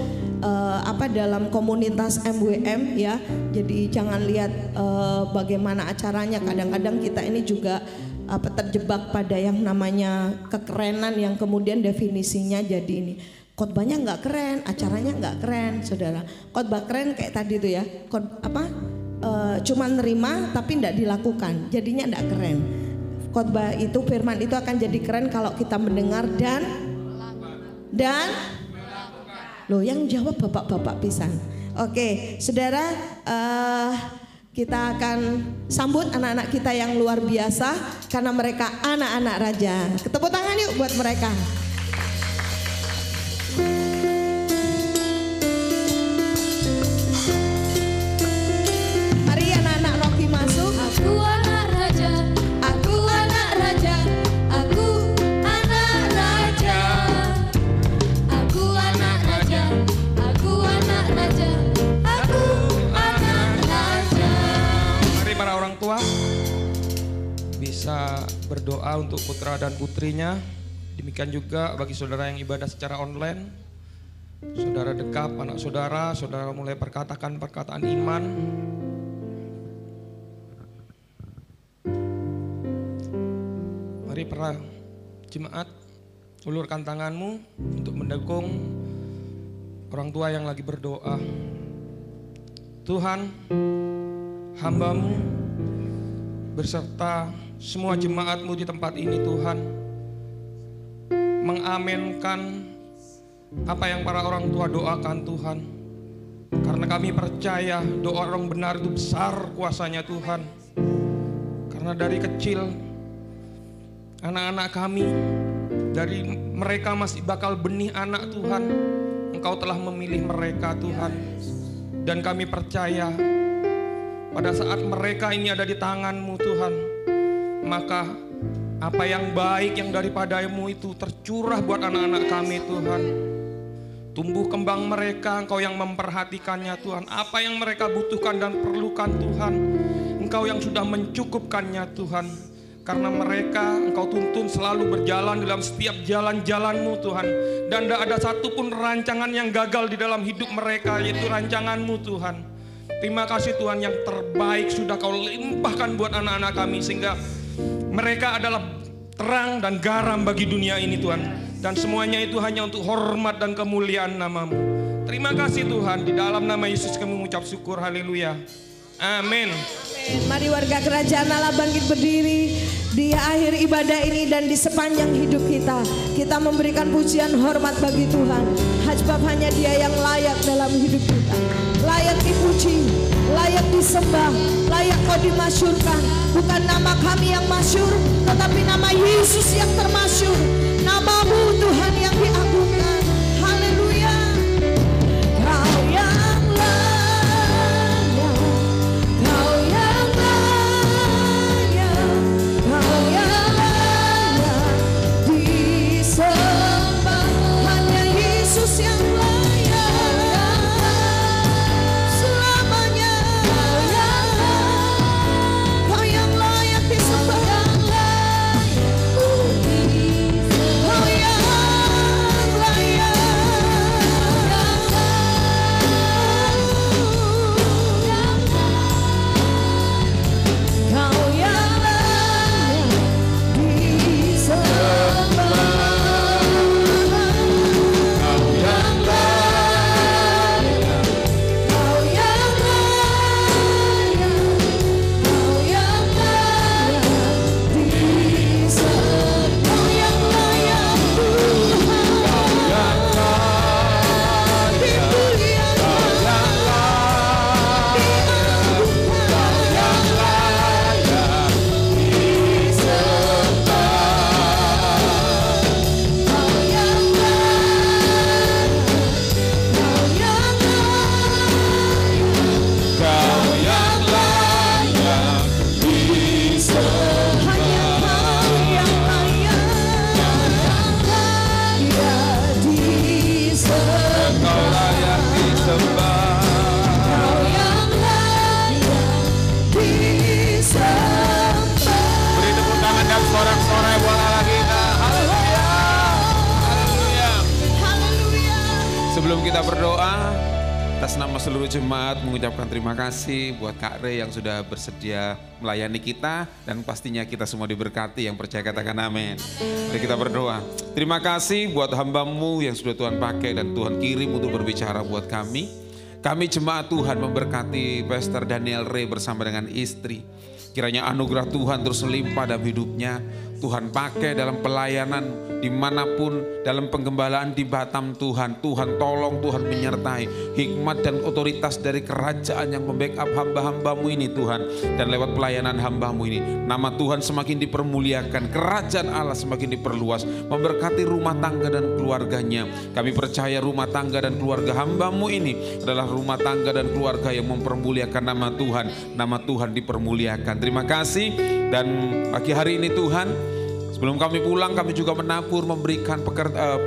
dalam komunitas MWM ya. Jadi jangan lihat bagaimana acaranya. Kadang-kadang kita ini juga terjebak pada yang namanya kekerenan yang kemudian definisinya jadi ini. Khotbahnya nggak keren, acaranya nggak keren, saudara. Khotbah keren kayak tadi tuh ya. Cuma nerima tapi nggak dilakukan, jadinya nggak keren. Khotbah itu, firman itu akan jadi keren kalau kita mendengar dan loh yang jawab bapak-bapak pisan. Oke, saudara, kita akan sambut anak-anak kita yang luar biasa karena mereka anak-anak raja. Tepuk tangan yuk buat mereka. Mari anak-anak Rocky masuk. Aku anak raja. Aku anak raja. Aku anak raja. Aku anak raja. Aku anak raja. Aku anak raja. Mari para orang tua bisa berdoa untuk putra dan putrinya. Demikian juga bagi saudara yang ibadah secara online. Saudara dekap anak saudara, saudara mulai perkatakan perkataan iman. Mari para jemaat, ulurkan tanganmu untuk mendukung orang tua yang lagi berdoa. Tuhan, hamba-Mu beserta semua jemaat-Mu di tempat ini, Tuhan, mengamenkan apa yang para orang tua doakan, Tuhan. Karena kami percaya doa orang benar itu besar kuasanya, Tuhan. Karena dari kecil anak-anak kami, dari mereka masih bakal benih anak, Tuhan, Engkau telah memilih mereka, Tuhan. Dan kami percaya pada saat mereka ini ada di tangan-Mu, Tuhan, maka apa yang baik yang daripada-Mu itu tercurah buat anak-anak kami, Tuhan. Tumbuh kembang mereka, Engkau yang memperhatikannya, Tuhan. Apa yang mereka butuhkan dan perlukan, Tuhan, Engkau yang sudah mencukupkannya, Tuhan. Karena mereka Engkau tuntun selalu berjalan dalam setiap jalan-jalan-Mu, Tuhan. Dan tidak ada satupun rancangan yang gagal di dalam hidup mereka, yaitu rancangan-Mu, Tuhan. Terima kasih, Tuhan, yang terbaik sudah Kau limpahkan buat anak-anak kami, sehingga mereka adalah terang dan garam bagi dunia ini, Tuhan. Dan semuanya itu hanya untuk hormat dan kemuliaan nama-Mu. Terima kasih, Tuhan. Di dalam nama Yesus kami mengucap syukur. Haleluya. Amin. Mari warga kerajaan Allah bangkit berdiri di akhir ibadah ini dan di sepanjang hidup kita. Kita memberikan pujian hormat bagi Tuhan. Sebab hanya Dia yang layak dalam hidup kita. Layak dipuji, layak disembah, layak Kau dimasyurkan. Bukan nama kami yang masyur, tetapi nama Yesus yang termasyur. Nama-Mu Tuhan yang diagungkan. Haleluya. Kau yang layak, Kau yang layak, Kau yang layak disembah. Hanya Yesus yang layak selamanya. Kau yang layak disembah. Kau yang kita berdoa atas nama seluruh jemaat, mengucapkan terima kasih buat Kak Re yang sudah bersedia melayani kita, dan pastinya kita semua diberkati. Yang percaya katakan amin. Mari kita berdoa. Terima kasih buat hamba-Mu yang sudah Tuhan pakai dan Tuhan kirim untuk berbicara buat kami. Kami jemaat Tuhan memberkati Pastor Daniel Re bersama dengan istri. Kiranya anugerah Tuhan terus limpah dalam hidupnya. Tuhan pakai dalam pelayanan dimanapun, dalam penggembalaan di Batam Tuhan. Tuhan tolong, Tuhan menyertai hikmat dan otoritas dari kerajaan yang membackup hamba-hamba-Mu ini Tuhan. Dan lewat pelayanan hamba-Mu ini, nama Tuhan semakin dipermuliakan, kerajaan Allah semakin diperluas, memberkati rumah tangga dan keluarganya. Kami percaya rumah tangga dan keluarga hamba-Mu ini adalah rumah tangga dan keluarga yang mempermuliakan nama Tuhan. Nama Tuhan dipermuliakan. Terima kasih. Dan pagi hari ini Tuhan, sebelum kami pulang, kami juga menabur, memberikan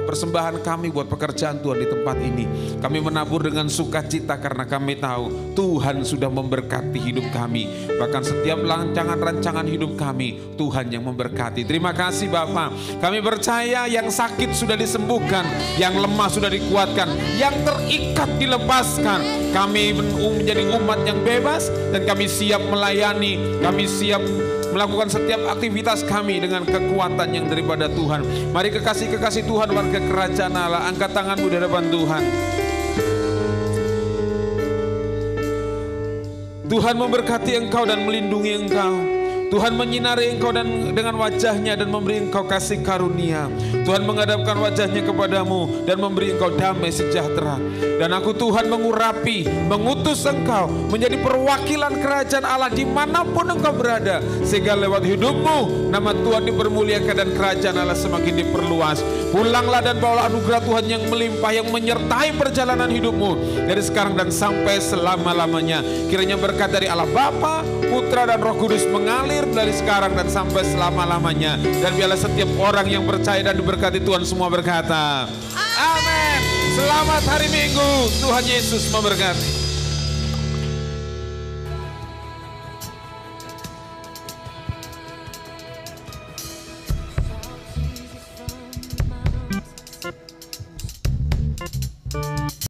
persembahan kami buat pekerjaan Tuhan di tempat ini. Kami menabur dengan sukacita karena kami tahu Tuhan sudah memberkati hidup kami. Bahkan setiap rancangan-rancangan hidup kami, Tuhan yang memberkati. Terima kasih Bapa. Kami percaya yang sakit sudah disembuhkan, yang lemah sudah dikuatkan, yang terikat dilepaskan. Kami menjadi umat yang bebas dan kami siap melayani, kami siap melakukan setiap aktivitas kami dengan kekuatan yang daripada Tuhan. Mari kekasih-kekasih Tuhan, warga kerajaan Allah, angkat tanganmu di hadapan Tuhan. Tuhan memberkati engkau dan melindungi engkau. Tuhan menyinari engkau dan dengan wajahnya dan memberi engkau kasih karunia. Tuhan menghadapkan wajahnya kepadamu dan memberi engkau damai sejahtera. Dan aku Tuhan mengurapi, mengutus engkau menjadi perwakilan kerajaan Allah dimanapun engkau berada. Sehingga lewat hidupmu nama Tuhan dipermuliakan dan kerajaan Allah semakin diperluas. Pulanglah dan bawalah anugerah Tuhan yang melimpah, yang menyertai perjalanan hidupmu dari sekarang dan sampai selama-lamanya. Kiranya berkat dari Allah Bapa, Putra dan Roh Kudus mengalir dari sekarang dan sampai selama-lamanya. Dan biarlah setiap orang yang percaya dan diberkati Tuhan semua berkata, amin. Selamat hari Minggu, Tuhan Yesus memberkati.